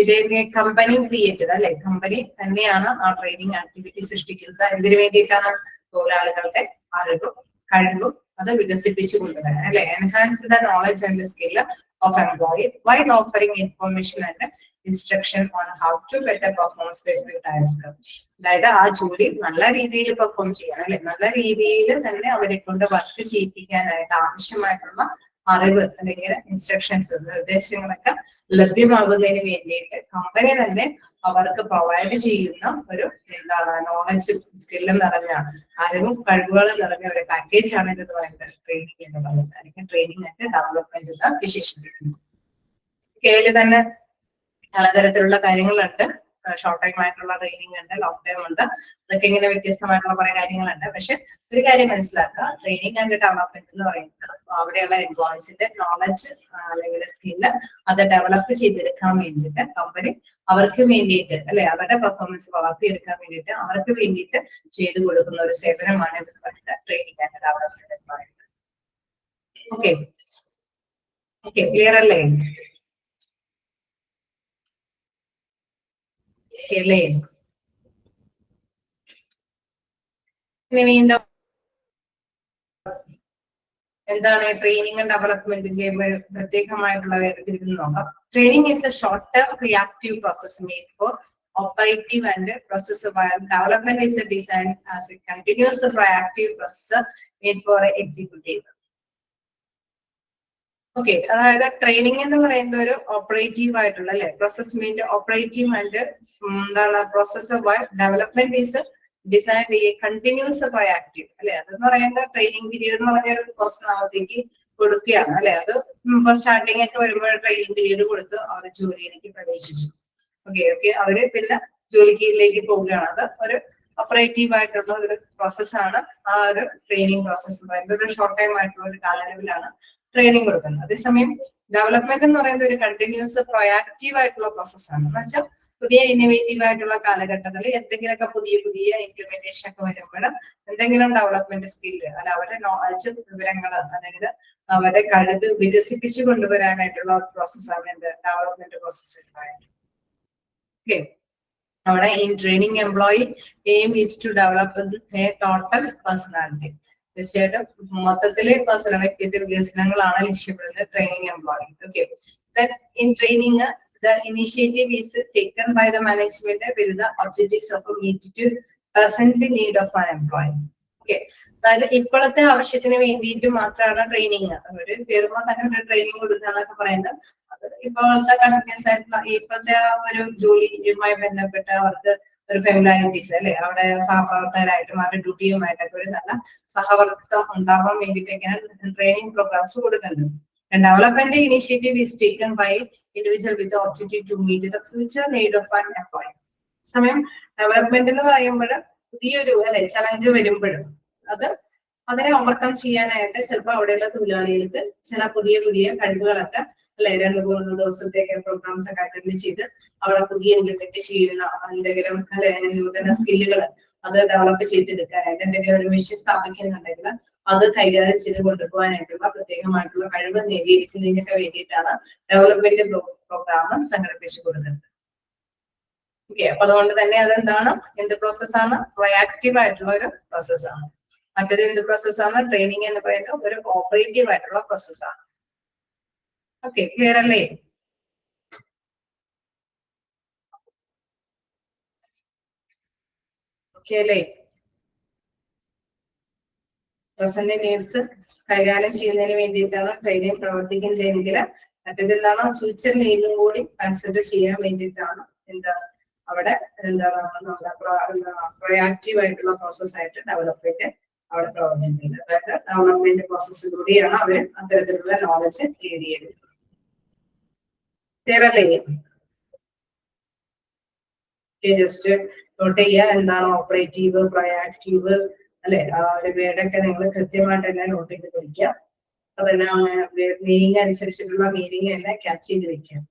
[SPEAKER 1] ഇതേ കമ്പനി ക്രിയേറ്റഡ് അല്ലെ, കമ്പനി തന്നെയാണ് ആ ട്രെയിനിങ് ആക്ടിവിറ്റി സൃഷ്ടിക്കുന്നത്. എന്തിനു വേണ്ടിയിട്ടാണ്? തൊഴിലാളികളുടെ അറിവും കഴിവും അത് വികസിപ്പിച്ചു കൊണ്ടുവരാൻ അല്ലെ. Enhance the knowledge and skill of employee while offering information and instruction on how to better perform specific task. അതായത് ആ ജോലി നല്ല രീതിയിൽ പെർഫോം ചെയ്യാൻ അല്ലെ, നല്ല രീതിയിൽ തന്നെ അവരെ കൊണ്ട് വർക്ക് ചെയ്യിപ്പിക്കാനായിട്ട് ആവശ്യമായിട്ടുള്ള അറിവ് അല്ലെങ്കിൽ ഇൻസ്ട്രക്ഷൻസ്, നിർദ്ദേശങ്ങളൊക്കെ ലഭ്യമാകുന്നതിന് വേണ്ടിയിട്ട് കമ്പനി തന്നെ അവർക്ക് പ്രൊവൈഡ് ചെയ്യുന്ന ഒരു എന്താണ് നോളജ് സ്കില്ലും നിറഞ്ഞ അറിവും കഴിവുകളും നിറഞ്ഞ ഒരു പാക്കേജ് ആണ് എന്ന് പറയുന്നത് ട്രെയിനിങ് എന്ന് പറയുന്നത്, അല്ലെങ്കിൽ ട്രെയിനിങ് ആൻഡ് ഡെവലപ്മെന്റ് എന്ന് വിശേഷിപ്പിക്കുന്നത്. കേരള തന്നെ പലതരത്തിലുള്ള കാര്യങ്ങളുണ്ട്. ഷോർട്ട് ടൈം ആയിട്ടുള്ള ട്രെയിനിങ് ഉണ്ട്, ലോങ് ടൈം ഉണ്ട്. അതൊക്കെ ഇങ്ങനെ വ്യത്യസ്തമായിട്ടുള്ള കുറെ കാര്യങ്ങളുണ്ട്. പക്ഷെ ഒരു കാര്യം മനസ്സിലാക്കുക, ട്രെയിനിങ് ആൻഡ് ഡെവലപ്മെന്റ് എന്ന് പറയുന്നത് അവിടെയുള്ള എംപ്ലോയീസിന്റെ നോളജ് അല്ലെങ്കിൽ സ്കില്ല് അത് ഡെവലപ്പ് ചെയ്തെടുക്കാൻ വേണ്ടിയിട്ട് കമ്പനി അവർക്ക് വേണ്ടിയിട്ട് അല്ലെ, അവരുടെ പെർഫോമൻസ് വളർത്തിയെടുക്കാൻ വേണ്ടിയിട്ട് അവർക്ക് വേണ്ടിയിട്ട് ചെയ്തു കൊടുക്കുന്ന ഒരു സേവനമാണ് എന്ന് പറയുന്നത് ട്രെയിനിങ് ആൻഡ് ഡെവലപ്മെന്റ് എന്ന് പറയുന്നത്. ഓക്കെ ഓക്കെ, ക്ലിയർ അല്ലേ? അല്ലേ? ഇനി വീണ്ടും എന്താണ് ട്രെയിനിങ് ആൻഡ് ഡെവലപ്മെന്റിന്റെ പ്രത്യേകമായിട്ടുള്ള വേർതിരിക്കുന്നത് നോക്കാം. Training is A short term reactive process made for operative and process, while development is a design as a continuous proactive process made for executive. Okay, അതായത് ട്രെയിനിങ് എന്ന് പറയുന്ന ഒരു ഓപ്പറേറ്റീവ് ആയിട്ടുള്ള അല്ലെ പ്രോസസ് മീൻസ് ഓപ്പറേറ്റീവ് ആൻഡ് എന്താണ് process, development is design continuous proactive അല്ലെ. അതെന്ന് പറയുന്നത് ട്രെയിനിങ് പീരീഡ് എന്ന് പറഞ്ഞ കുറച്ച് നാളത്തേക്ക് കൊടുക്കുകയാണ് അല്ലെ. അത് ഇപ്പൊ സ്റ്റാർട്ടിങ് ഒക്കെ വരുമ്പോൾ ട്രെയിനിങ് പീരീഡ് കൊടുത്ത് അവർ ജോലിയിലേക്ക് പ്രവേശിച്ചു. ഓക്കെ, അവര് പിന്നെ ജോലിയിലേക്ക് പോവുകയാണ്. അത് ഒരു ഓപ്പറേറ്റീവ് ആയിട്ടുള്ള ഒരു പ്രോസസ്സാണ് ആ ഒരു ട്രെയിനിങ് പ്രോസസ്സ്. ഒരു ഷോർട്ട് ടൈം ആയിട്ടുള്ള ഒരു കാലയളവിലാണ് ട്രെയിനിങ് കൊടുക്കുന്നത്. അതേസമയം ഡെവലപ്മെന്റ് എന്ന് പറയുന്നത് ഒരു കണ്ടിന്യൂസ് പ്രൊയാക്റ്റീവ് ആയിട്ടുള്ള പ്രോസസ്സാണ്. എന്ന് വെച്ചാൽ പുതിയ ഇന്നോവേറ്റീവ് ആയിട്ടുള്ള കാലഘട്ടത്തിൽ എന്തെങ്കിലുമൊക്കെ പുതിയ ഇംപ്ലിമെന്റേഷൻ ഒക്കെ വരുമ്പോൾ എന്തെങ്കിലും ഡെവലപ്മെന്റ് സ്കില്ല് അല്ല അവരുടെ നോളജ് വിവരങ്ങൾ അല്ലെങ്കിൽ അവരുടെ കഴിവ് വികസിപ്പിച്ചു കൊണ്ടുവരാനായിട്ടുള്ള പ്രോസസ്സാണ് എന്ത് ഡെവലപ്മെന്റ് പ്രോസസ്സ് ഉണ്ടായത്. ഓക്കെ, അവിടെ ഈ training employee aim is to develop a total personality. തീർച്ചയായിട്ടും മൊത്തത്തിലെ പേഴ്സണൽ വ്യക്തിത്വ വികസനങ്ങളാണ് ലക്ഷ്യപ്പെടുന്നത് training employee. Okay, in training the initiative is taken by the management with the objectives of meeting to present need of an employee. Okay, അതായത് ഇപ്പോഴത്തെ ആവശ്യത്തിന് വേണ്ടിയിട്ട് മാത്രമാണ് ട്രെയിനിങ്. ഒരു കയറുമ്പോൾ തന്നെ ഒരു ട്രെയിനിങ് കൊടുക്കുക എന്നൊക്കെ പറയുന്നത് ഇപ്പോഴത്തെ കണ്ടിന്യൂസ് ആയിട്ടുള്ള ഇപ്പോഴത്തെ ഒരു ജോലിയുമായി ബന്ധപ്പെട്ട് അവർക്ക് ഒരു ഫെമിലാരിറ്റീസ് അല്ലെ, അവിടെ സഹപ്രവർത്തകരായിട്ടും അവരുടെ ഡ്യൂട്ടിയുമായിട്ടൊക്കെ ഒരു നല്ല സഹവർത്തിത്വം ഉണ്ടാവാൻ വേണ്ടിയിട്ടൊക്കെയാണ് ട്രെയിനിങ് പ്രോഗ്രാംസ് കൊടുക്കുന്നത്. Development initiative is taken by individual with the objective to meet the future need of an employee. സമയം ഡെവലപ്മെന്റ് എന്ന് പറയുമ്പോൾ പുതിയൊരു അല്ലെ ചലഞ്ച് വരുമ്പോഴും അതിനെ ഓവർകം ചെയ്യാനായിട്ട് ചിലപ്പോൾ അവിടെയുള്ള തൊഴിലാളികൾക്ക് ചില പുതിയ കഴിവുകളൊക്കെ അല്ലെ 2-3 ദിവസത്തേക്ക് പ്രോഗ്രാംസ് ഒക്കെ അറ്റൻഡ് ചെയ്ത് അവിടെ പുതിയ ഇംപ്ലിമെന്റ് ചെയ്യുന്ന എന്തെങ്കിലും അല്ലെ നൂതന സ്കില്ലുകൾ അത് ഡെവലപ്പ് ചെയ്തെടുക്കാനായിട്ട് എന്തെങ്കിലും ഒരു മെഷീൻ സ്ഥാപിക്കുന്നുണ്ടെങ്കിൽ അത് കൈകാര്യം ചെയ്ത് കൊണ്ടുപോകാനായിട്ടുള്ള പ്രത്യേകമായിട്ടുള്ള കഴിവ് നേടിയിരിക്കുന്നതിനൊക്കെ വേണ്ടിയിട്ടാണ് ഡെവലപ്മെന്റ് പ്രോഗ്രാം സംഘടിപ്പിച്ചു കൊടുക്കുന്നത്. ഓക്കെ, അപ്പൊ അതുകൊണ്ട് തന്നെ അതെന്താണ്, എന്ത് പ്രോസസ്സാണ്, റിയാക്റ്റീവ് ആയിട്ടുള്ള ഒരു പ്രോസസ്സാണ്. മറ്റേത് എന്ത് പ്രോസസ്സാണ്, ട്രെയിനിങ് എന്ന് പറയുന്നത് ഒരു ഓപ്പറേറ്റീവ് ആയിട്ടുള്ള പ്രോസസ്സാണ്. ഓക്കെ, ക്ലിയർ അല്ലേ? ഓക്കെ അല്ലേ? പ്രസന്റ് നീഡ്സ് കൈകാര്യം ചെയ്യുന്നതിന് വേണ്ടിയിട്ടാണ് ട്രെയിനിങ് പ്രവർത്തിക്കുന്നതെങ്കിൽ മറ്റേത് എന്താണ്, ഫ്യൂച്ചർ നീഡും കൂടി കൺസിഡർ ചെയ്യാൻ വേണ്ടിയിട്ടാണ് എന്താണ് അവിടെ എന്താണ് പ്രൊയാക്റ്റീവ് ആയിട്ടുള്ള പ്രോസസ് ആയിട്ട് ഡെവലപ്മെന്റ് അവിടെ പ്രവർത്തിക്കുന്നത്. അതായത് ഡെവലപ്മെന്റ് പ്രോസസ്സിലൂടെയാണ് അവർ അത്തരത്തിലുള്ള നോളജ് നേടിയെടുക്കുന്നത്. ക്ലിയർ അല്ലേ? ജസ്റ്റ് നോട്ട് ചെയ്യുക എന്താണ് ഓപ്പറേറ്റീവ്, പ്രൊയാക്റ്റീവ് അല്ലെ, ആ ഒരു വേർഡൊക്കെ നിങ്ങൾ കൃത്യമായിട്ട് തന്നെ നോട്ട് ചെയ്ത് പഠിക്കുക. അതെല്ലാം മീനിങ് അനുസരിച്ചിട്ടുള്ള മീനിങ് എല്ലാം ക്യാച്ച് ചെയ്ത് വെക്കുക.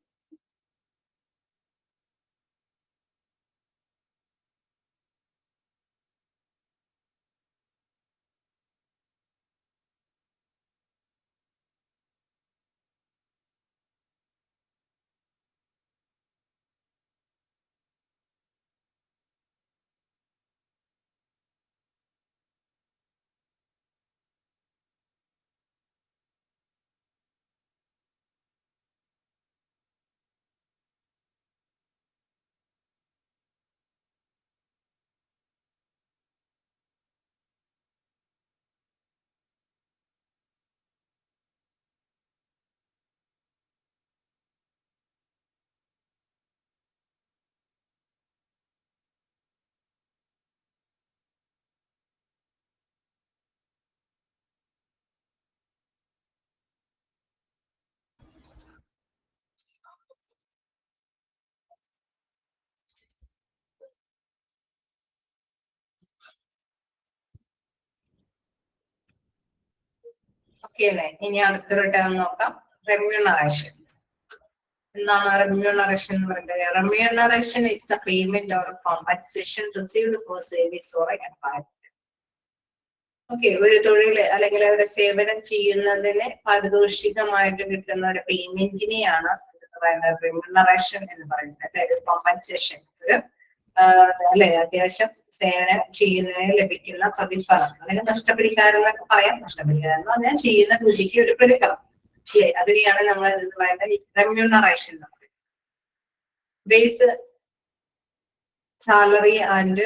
[SPEAKER 1] ഓക്കെ അല്ലേ? ഇനി അടുത്തൊരു ടേം നോക്കാം, റെമ്യൂണറേഷൻ. എന്താണ് റെമ്യൂണറേഷൻ എന്ന് പറയുന്നത്? Remuneration is the payment or compensation received for service or employment. Okay, ഒരു തൊഴിൽ അല്ലെങ്കിൽ ഒരു സേവനം ചെയ്യുന്നതിന് പാരിതോഷികമായിട്ട് കിട്ടുന്ന ഒരു പേയ്മെന്റിനെയാണ് റെമ്യൂണറേഷൻ എന്ന് പറയുന്നത്. അല്ലെ, ഒരു കോമ്പൻസേഷൻ, ഒരു അല്ലെ അത്യാവശ്യം സേവനം ചെയ്യുന്നതിന് ലഭിക്കുന്ന പ്രതിഫലം അല്ലെങ്കിൽ നഷ്ടപരിഹാരം എന്നൊക്കെ പറയാം. നഷ്ടപരിഹാരം എന്ന് പറഞ്ഞാൽ ചെയ്യുന്ന കൂലിക്ക് ഒരു പ്രതിഫലം അല്ലെ, അതിനെയാണ് നമ്മൾ എന്ന് പറയുന്നത് remuneration. Base salary and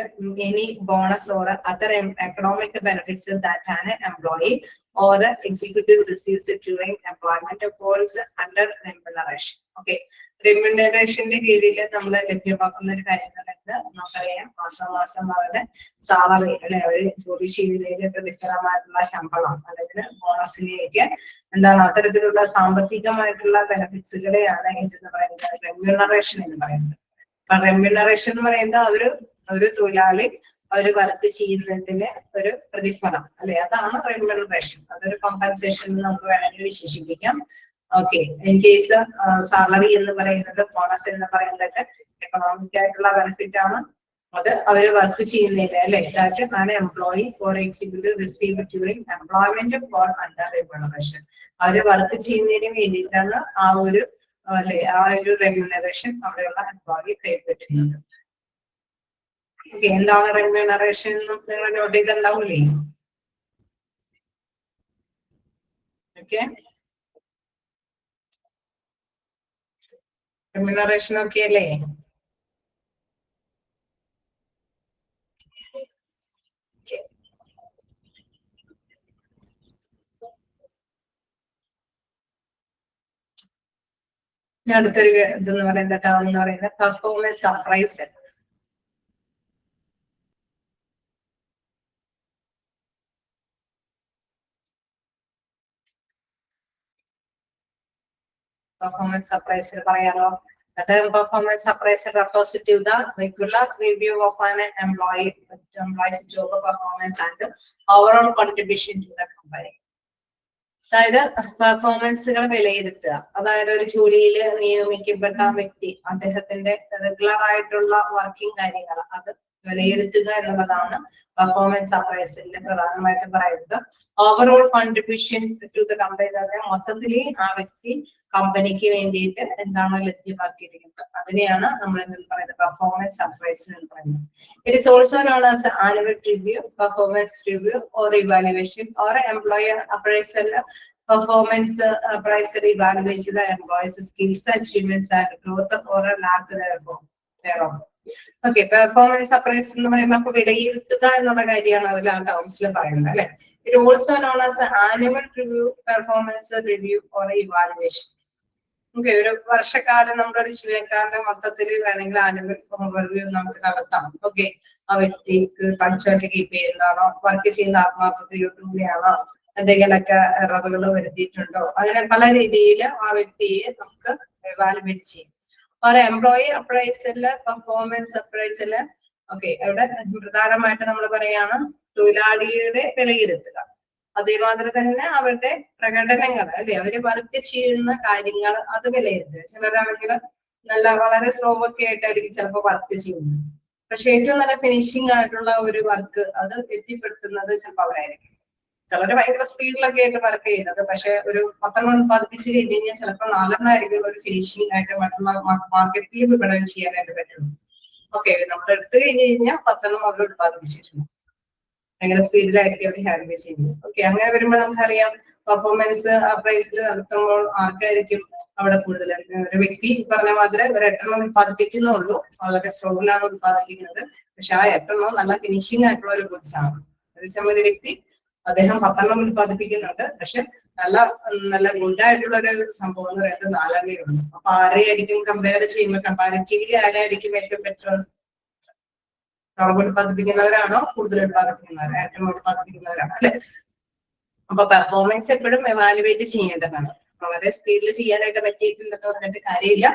[SPEAKER 1] any bonus or other economic benefits that an employee or executive receives during employment falls under remuneration. Okay, remuneration കീഴിൽ നമ്മൾ ലഭ്യമാക്കുന്ന ഒരു കാര്യങ്ങളുണ്ട്. നമുക്കറിയാം, മാസം മാസം അവരുടെ സാലറി അല്ലെ, അവർ ജോലി ചെയ്യുന്നതിന് പ്രതിഫലമായിട്ടുള്ള ശമ്പളം അല്ലെങ്കിൽ ബോണസിലേക്ക് എന്താണ് അത്തരത്തിലുള്ള സാമ്പത്തികമായിട്ടുള്ള ബെനിഫിറ്റ്സുകളെയാണ് എന്തെന്ന് പറയുന്നത്, റെമ്യൂണറേഷൻ എന്ന് പറയുന്നത്. റെമ്യൂണറേഷൻ എന്ന് പറയുന്നത് ഒരു തൊഴിലാളി ഒരു വർക്ക് ചെയ്യുന്നതിന് ഒരു പ്രതിഫലം അല്ലെ, അതാണ് റെമ്യൂണറേഷൻ. അതൊരു കോമ്പൻസേഷൻ എന്ന് നമുക്ക് വേണമെങ്കിൽ വിശേഷിപ്പിക്കാം. ഓക്കെ, ഇൻ കേസ് സാലറി എന്ന് പറയുന്നത്, ബോണസ് എന്ന് പറയുന്നത് എക്കണോമിക് ആയിട്ടുള്ള ബെനിഫിറ്റ് ആണ്. അത് അവര് വർക്ക് ചെയ്യുന്നതിന് അല്ലെ, that an employee for executive receive during employment for under remuneration. അവര് വർക്ക് ചെയ്യുന്നതിന് വേണ്ടിയിട്ടാണ് ആ ഒരു അല്ലെ ആ ഒരു റെമ്യൂണറേഷൻ അവിടെയുള്ള എംപ്ലോയി കൈപ്പറ്റുന്നത്. ഓക്കെ, എന്താണ് റെമ്യൂണറേഷൻ എന്ന് നിങ്ങൾ നോട്ട് ചെയ്തിട്ടുണ്ടാവൂലേ? ഓക്കെ, റെമ്യൂണറേഷൻ ഓക്കെ അല്ലേ? അടുത്തൊരു ഇതെന്ന് പറയുന്നത് ടേം എന്ന് പറയുന്നത് പെർഫോമൻസ് അപ്രൈസൽ. പെർഫോമൻസ് അപ്രൈസൽ പറയാലോ. The performance appraisal refers to the regular review of an employee's job performance and overall contribution to the company. അതായത് പെർഫോമൻസുകൾ വിലയിരുത്തുക. അതായത് ഒരു ജോലിയിൽ നിയമിക്കപ്പെട്ട വ്യക്തി അദ്ദേഹത്തിന്റെ റെഗുലർ ആയിട്ടുള്ള വർക്കിംഗ് കാര്യങ്ങൾ അത് വിലയിരുത്തുക എന്നുള്ളതാണ് പെർഫോമൻസ് അപ്രൈസലിന്റെ പ്രധാനമായിട്ടും പറയുന്നത്. Overall contribution to the company, മൊത്തത്തിൽ ആ വ്യക്തി കമ്പനിക്ക് വേണ്ടിയിട്ട് എന്താണ് ലഭ്യമാക്കിയിരിക്കുന്നത് അതിനെയാണ് നമ്മൾ എന്തെന്ന് പറയുന്നത് പെർഫോമൻസ് അപ്രൈസൽ എന്ന് പറയുന്നത്. It is also known as annual review, performance review or evaluation or employee appraisal. Performance appraisal evaluates the employees' skills, achievements, and growth or a lack thereof. Okay, performance appraisal എന്ന് പറയുമ്പോൾ അപ്പൊ വിലയിരുത്തുക എന്നുള്ള കാര്യമാണ് അതിൽ ആ ടേംസിൽ പറയുന്നത് അല്ലെ. It also known as annual review, performance review or evaluation. Okay, ഒരു വർഷക്കാലം നമ്മുടെ ഒരു ജീവനക്കാരന്റെ മൊത്തത്തിൽ വേണമെങ്കിൽ ആനുവൽ റിവ്യൂ നമുക്ക് നടത്താം. ഓക്കെ, ആ വ്യക്തിക്ക് പണിച്ചുവച്ച് കീപ്പ് ചെയ്യുന്നതാണോ, വർക്ക് ചെയ്യുന്ന ആത്മാർത്ഥതയോടുകൂടിയാണോ, എന്തെങ്കിലുമൊക്കെ എററുകൾ വരുത്തിയിട്ടുണ്ടോ, അങ്ങനെ പല രീതിയിൽ ആ വ്യക്തിയെ നമുക്ക് എവാലുവേറ്റ് ചെയ്യും. ഒരു എംപ്ലോയി അപ്രൈസല്, പെർഫോമൻസ് അപ്രൈസല്. ഓക്കെ, അവിടെ പ്രധാനമായിട്ട് നമ്മൾ പറയാണ് തൊഴിലാളിയുടെ വിലയിരുത്തുക, അതേമാതിരി തന്നെ അവരുടെ പ്രകടനങ്ങൾ അല്ലെ, അവര് വർക്ക് ചെയ്യുന്ന കാര്യങ്ങൾ അത് വിലയിരുത്തുക. ചിലരാണെങ്കിൽ വളരെ സ്ലോ ഒക്കെ ആയിട്ടായിരിക്കും ചിലപ്പോൾ വർക്ക് ചെയ്യുന്നത്, പക്ഷെ ഏറ്റവും നല്ല ഫിനിഷിംഗ് ആയിട്ടുള്ള ഒരു വർക്ക് അത് എത്തിപ്പെടുത്തുന്നത് ചിലപ്പോൾ അവരായിരിക്കും. ചിലര് ഭയങ്കര സ്പീഡിലൊക്കെ ആയിട്ട് വർക്ക് ചെയ്യുന്നത്, പക്ഷെ ഒരു 10 ഉത്പാദിപ്പിച്ച് കഴിഞ്ഞ് കഴിഞ്ഞാൽ ചിലപ്പോൾ 4 ആയിരിക്കും ഒരു ഫിനിഷിംഗ് ആയിട്ട് മറ്റുള്ള മാർക്കറ്റിൽ വിപണനം ചെയ്യാനായിട്ട് പറ്റുള്ളൂ. ഓക്കെ, നമ്മൾ എടുത്തു കഴിഞ്ഞ് കഴിഞ്ഞാൽ 10 അവർ ഉത്പാദിപ്പിച്ചിട്ടുണ്ട്, ഭയങ്കര സ്പീഡിലായിരിക്കും അവർ ഹാൻഡിൽ ചെയ്യുന്നത്. ഓക്കെ, അങ്ങനെ വരുമ്പോൾ നമുക്കറിയാം പെർഫോമൻസ് അപ്രൈസൽ നടത്തുമ്പോൾ ആർക്കായിരിക്കും അവിടെ കൂടുതൽ. ഒരു വ്യക്തി പറഞ്ഞ മാതിരി ഒരു 8 ഉത്പാദിപ്പിക്കുന്നുള്ളൂ, വളരെ സ്ലോയിലാണ് ഉത്പാദിപ്പിക്കുന്നത്, പക്ഷെ ആ 8 നല്ല ഫിനിഷിംഗ് ആയിട്ടുള്ള ഒരു ഗുഡ്സ് ആണ്. അതേസമയം ഒരു വ്യക്തി അദ്ദേഹം 10 ഉത്പാദിപ്പിക്കുന്നുണ്ട്, പക്ഷെ നല്ല ഗുഡായിട്ടുള്ള ഒരു സംഭവം എന്ന് പറയുന്നത് 4 ഉള്ളൂ. അപ്പൊ ആരെയായിരിക്കും കമ്പയർ ചെയ്യുമ്പോൾ കമ്പാരിറ്റീവ്ലി ആരായിരിക്കും ഏറ്റവും ബെറ്റർ? കുറവ് ഉത്പാദിപ്പിക്കുന്നവരാണോ കൂടുതൽ ഉത്പാദിപ്പിക്കുന്നവരാണ്? ഏറ്റവും ഉത്പാദിപ്പിക്കുന്നവരാണ് അല്ലെ. അപ്പൊ പെർഫോമൻസ് എപ്പോഴും എവാലുവേറ്റ് ചെയ്യേണ്ടതാണ്. വളരെ സ്പീഡിൽ ചെയ്യാനായിട്ട് പറ്റിയിട്ടുണ്ടെന്ന് പറഞ്ഞിട്ട് കാര്യമില്ല,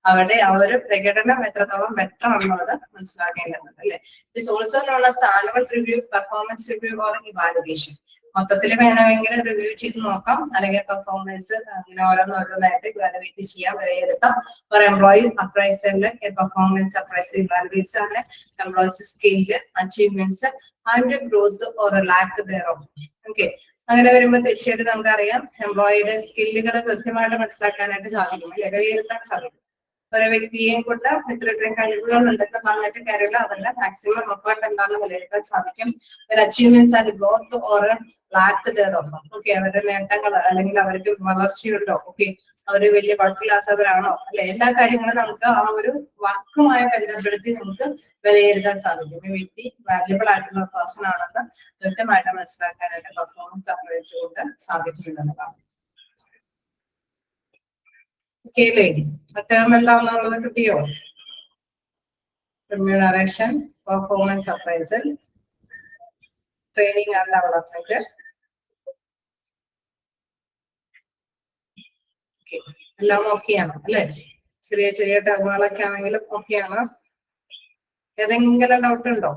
[SPEAKER 1] അവിടെ ആ ഒരു പ്രകടനം എത്രത്തോളം ബെറ്റർ ആണെന്നുള്ളത് മനസ്സിലാക്കേണ്ടതുണ്ട് അല്ലെ. It's also known as annual review, performance review or evaluation. മൊത്തത്തിൽ വേണമെങ്കിൽ റിവ്യൂ ചെയ്ത് നോക്കാം, അല്ലെങ്കിൽ പെർഫോമൻസ് അങ്ങനെ ഓരോന്നായിട്ട് ഇവാലുവേറ്റ് ചെയ്യാം, വിലയിരുത്താം. ഒരു എംപ്ലോയി അപ്രൈസലില് പെർഫോമൻസ് അപ്രൈസൽ ഇവാലുവേറ്റ്സ് ആണ് employees skill, achievements and growth or lack thereof. Okay, അങ്ങനെ വരുമ്പോൾ തീർച്ചയായിട്ടും നമുക്കറിയാം എംപ്ലോയിയുടെ സ്കില്ലുകൾ കൃത്യമായിട്ട് മനസ്സിലാക്കാനായിട്ട് സാധിക്കും അല്ലെ, വിലയിരുത്താൻ സാധിക്കും. ഒരു വ്യക്തിയെയും കൊണ്ട് ഇത്രയും കഴിവുകൾ ഉണ്ടെന്ന് പറഞ്ഞിട്ട് കാര്യമില്ല, അവരുടെ മാക്സിമം എഫേർട്ട് എന്താണെന്ന് വിലയിരുത്താൻ സാധിക്കും. Achievements and growth or lack thereof. Okay, അവരുടെ നേട്ടങ്ങൾ അല്ലെങ്കിൽ അവർക്ക് വളർച്ചയുണ്ടോ, ഓക്കെ, അവര് വലിയ കുഴപ്പമില്ലാത്തവരാണോ അല്ലെ, എല്ലാ കാര്യങ്ങളും നമുക്ക് ആ ഒരു വർക്കുമായി ബന്ധപ്പെടുത്തി നമുക്ക് വിലയിരുത്താൻ സാധിക്കും. ഈ വ്യക്തി വാല്യുബിൾ ആയിട്ടുള്ള പേഴ്സൺ ആണെന്ന് കൃത്യമായിട്ട് മനസ്സിലാക്കാനായിട്ട് പെർഫോമൻസ് അപ്രൈസുകൊണ്ട് സാധിക്കുന്നുള്ളതാണ്. ടേം എന്താണെന്നുള്ളത് കിട്ടിയോ? Remuneration, performance appraisal, training and development. എല്ലാം ഓക്കെയാണ് അല്ലെ, ചെറിയ ചെറിയ ടേമുകളൊക്കെ ആണെങ്കിലും ഓക്കെയാണ്. ഏതെങ്കിലും ഡൗട്ട് ഉണ്ടോ?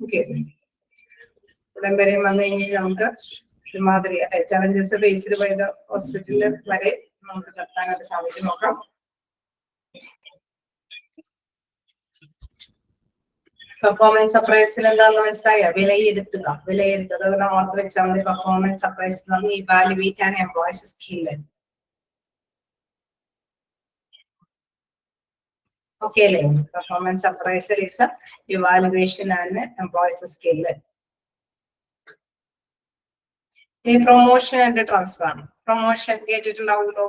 [SPEAKER 1] ഓക്കെ, ഉടൻ വരെയും വന്നു കഴിഞ്ഞാൽ നമുക്ക് ഒരുമാതിരി അല്ലെ ചലഞ്ചസ് ബേസ്ഡ് ചെയ്ത ഹോസ്പിറ്റലിൽ വരെ നമുക്ക് നിർത്താനായിട്ട് സാധിക്കും. നോക്കാം. പെർഫോമൻസ് അപ്രൈസൽ എന്താണെന്ന് മനസ്സിലായോ? വിലയിരുത്തുക. ഓർത്ത് വെച്ചാൽ മതി. പെർഫോമൻസ് അപ്രൈസൽ നമ്മൾ evaluate and employees skill. Okay അല്ലേ? Performance appraisal is a evaluation and employees skill. ഈ പ്രൊമോഷൻ ആൻഡ് ട്രാൻസ്ഫർ. പ്രൊമോഷൻ കേട്ടിട്ടുണ്ടാവുമല്ലോ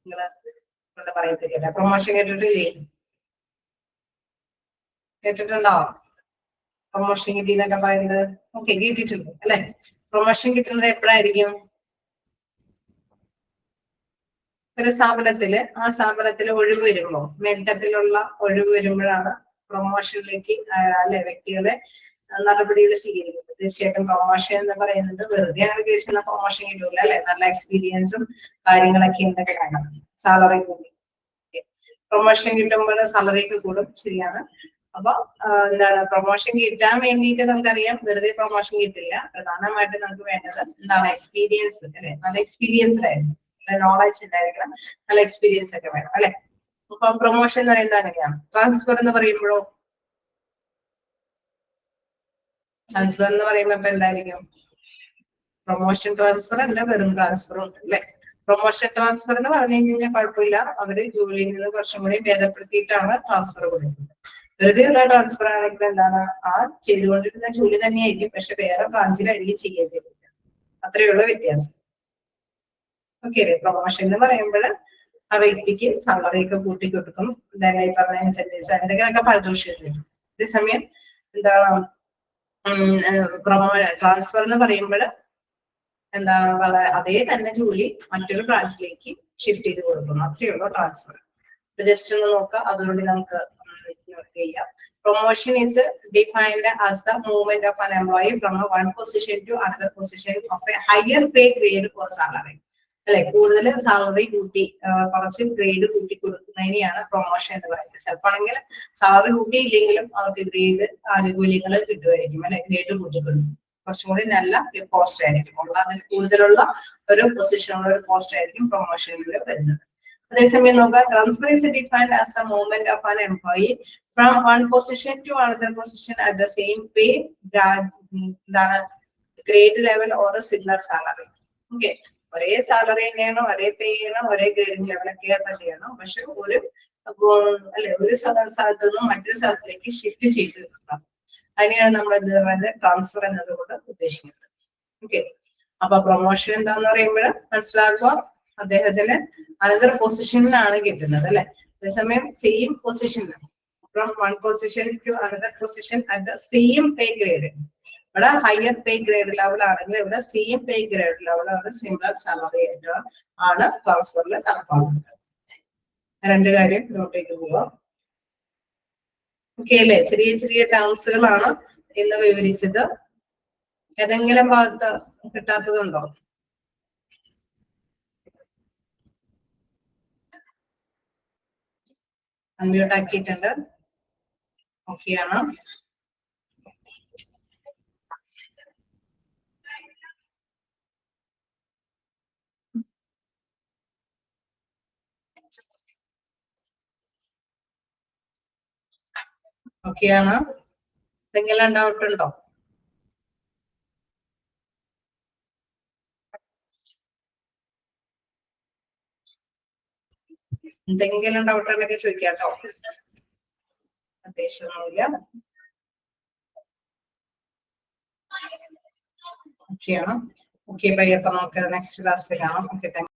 [SPEAKER 1] നിങ്ങള് പറയത്തില്ല. പ്രൊമോഷൻ കേട്ടിട്ടില്ലേ? കേട്ടിട്ടുണ്ടോ? പ്രൊമോഷൻ കിട്ടിയെന്നൊക്കെ പറയുന്നത്. ഓക്കെ, കേട്ടിട്ടുണ്ട് അല്ലെ. പ്രൊമോഷൻ കിട്ടുന്നത് എപ്പോഴായിരിക്കും? ഒരു സ്ഥാപനത്തില് ആ സ്ഥാപനത്തില് ഒഴിവ് വരുമ്പോ, മേൽത്തട്ടിലുള്ള ഒഴിവ് വരുമ്പോഴാണ് പ്രൊമോഷനിലേക്ക് അല്ലെ വ്യക്തികളെ നടപടികൾ സ്വീകരിക്കുന്നത്. തീർച്ചയായിട്ടും പ്രൊമോഷൻ എന്ന് പറയുന്നത് വെറുതെ അങ്ങനെ കേസുന്ന പ്രൊമോഷൻ കിട്ടൂല അല്ലെ. നല്ല എക്സ്പീരിയൻസും കാര്യങ്ങളൊക്കെ ഉണ്ടെങ്കിൽ വേണം. സാലറി കൂടി, പ്രൊമോഷൻ കിട്ടുമ്പോൾ സാലറിക്ക് കൂടും, ശരിയാണ്. അപ്പൊ എന്താണ് പ്രൊമോഷൻ കിട്ടാൻ വേണ്ടിയിട്ട് നമുക്കറിയാം വെറുതെ പ്രൊമോഷൻ കിട്ടില്ല. പ്രധാനമായിട്ട് നമുക്ക് വേണ്ടത് എന്താണ്? എക്സ്പീരിയൻസ് അല്ലെ. നല്ല എക്സ്പീരിയൻസ്ഡ് ആയിരുന്നു. നല്ല നോളജ് ഉണ്ടായിരിക്കണം, നല്ല എക്സ്പീരിയൻസ് ഒക്കെ വേണം അല്ലെ. അപ്പൊ പ്രൊമോഷൻ എന്ന് പറയുന്നത് അങ്ങനെയാണ്. ട്രാൻസ്ഫർ എന്ന് പറയുമ്പോഴോ, ട്രാൻസ്ഫർ എന്ന് പറയുമ്പോ ഇപ്പൊ എന്തായിരിക്കും? പ്രൊമോഷൻ ട്രാൻസ്ഫർ അല്ല, വെറും ട്രാൻസ്ഫർ ഉണ്ട് അല്ലെ. പ്രൊമോഷൻ ട്രാൻസ്ഫർ എന്ന് പറഞ്ഞു കഴിഞ്ഞാൽ കുഴപ്പമില്ല, അവര് ജോലിയിൽ നിന്ന് കുറച്ചും കൂടി ഭേദപ്പെടുത്തിയിട്ടാണ് ട്രാൻസ്ഫർ കൊടുക്കുന്നത്. വെറുതെയുള്ള ട്രാൻസ്ഫർ ആണെങ്കിൽ എന്താണ്, ആ ചെയ്തുകൊണ്ടിരുന്ന ജോലി തന്നെയായിരിക്കും, പക്ഷെ വേറെ ബ്രാഞ്ചിലായിരിക്കും ചെയ്യേണ്ടി വരിക. അത്രയുള്ള വ്യത്യാസം. ഓക്കെ അല്ലേ. പ്രൊമോഷൻ എന്ന് പറയുമ്പോൾ ആ വ്യക്തിക്ക് സാലറി ഒക്കെ കൂട്ടി കൊടുക്കും, ഈ പറഞ്ഞ ഇൻസെന്റീവ്സ് എന്തെങ്കിലുമൊക്കെ പാരിതോഷികം വരും. അതേസമയം എന്താണ് ട്രാൻസ്ഫർ എന്ന് പറയുമ്പോൾ എന്താണ് അതേ തന്നെ ജോലി മറ്റൊരു ബ്രാഞ്ചിലേക്ക് ഷിഫ്റ്റ് ചെയ്ത് കൊടുക്കുന്നു, അത്രയുള്ള ട്രാൻസ്ഫർ. ജസ്റ്റ് ഒന്ന് നോക്കുക, അതുകൊണ്ട് നമുക്ക് ചെയ്യാം. Promotion is defined as the movement of an employee from one position to another position of a higher pay grade or salary. അല്ലെ, കൂടുതൽ സാലറി കൂട്ടി കുറച്ച് ഗ്രേഡ് കൂട്ടി കൊടുക്കുന്നതിനെയാണ് പ്രൊമോഷൻ എന്ന് പറയുന്നത്. ചിലപ്പോൾ ആണെങ്കിൽ സാലറി കൂട്ടിയില്ലെങ്കിലും അവർക്ക് ഗ്രേഡ് ആനുകൂല്യങ്ങൾ കിട്ടുമായിരിക്കും അല്ലെ, ഗ്രേഡ് കൂട്ടി കൊടുക്കും, കുറച്ചും കൂടി നല്ല പോസ്റ്റ് ആയിരിക്കും, അതിൽ കൂടുതലുള്ള ഒരു പൊസിഷനുള്ള ഒരു പോസ്റ്റ് ആയിരിക്കും പ്രൊമോഷനിൽ വരുന്നത്. അതേസമയം നോക്കുക, transfer is defined as the movement of an employee from one position to another position at the same pay, grade level or a similar salary. Okay, ഒരേ സാലറി തന്നെയാണോ, ഒരേ പേ ചെയ്യണോ, ഒരേ ഗ്രേഡിംഗ് ലെവലൊക്കെ തന്നെയാണോ, പക്ഷെ ഒരു അല്ലെ ഒരു സ്ഥലത്ത് നിന്നും മറ്റൊരു സ്ഥലത്തിലേക്ക് ഷിഫ്റ്റ് ചെയ്തിട്ടുണ്ടാകും. അതിനെയാണ് നമ്മൾ എന്ത് പറയുന്നത്, ട്രാൻസ്ഫർ എന്നതുകൊണ്ട് ഉദ്ദേശിക്കുന്നത്. ഓക്കെ, അപ്പൊ പ്രൊമോഷൻ എന്താന്ന് പറയുമ്പോൾ മനസ്സിലാക്കുക, അദ്ദേഹത്തിന് അനദർ പൊസിഷനിലാണ് കിട്ടുന്നത് അല്ലെ. അതേസമയം സെയിം പൊസിഷനിലാണ്, from one position to another position at the same pay grade. ഇവിടെ ഹയർ പേ ഗ്രേഡ് ലെവൽ ആണെങ്കിൽ ഇവിടെ സെയിം പേ ഗ്രേഡ് ലെവൽ ആണ്, സിമിലർ സാലറി ആയിട്ട് ആണ് ട്രാൻസ്ഫറിൽ കണക്കാക്കുന്നത്. രണ്ട് കാര്യം നോട്ട് ചെയ്ത് പോവാം. ഓക്കെ അല്ലെ, ചെറിയ ചെറിയ ടേംസുകളാണ് ഇന്ന് വിവരിച്ചത്. ഏതെങ്കിലും ഭാഗത്ത് കിട്ടാത്തതുണ്ടോ? അൺമ്യൂട്ട് ആക്കിയിട്ടുണ്ട്. ഓക്കെയാണ്. ഓക്കെയാണ്. എന്തെങ്കിലും ഡൗട്ട് ഉണ്ടോ? എന്തെങ്കിലും ഡൗട്ട് ഉണ്ടെങ്കിൽ ചോദിക്കാം കേട്ടോ, അത്യാവശ്യമൊന്നുമില്ല. ഓക്കെയാണ്. ഓക്കെ ബൈ, അപ്പൊ നമുക്ക് നെക്സ്റ്റ് ക്ലാസ്സിൽ കാണാം. Okay, thank you.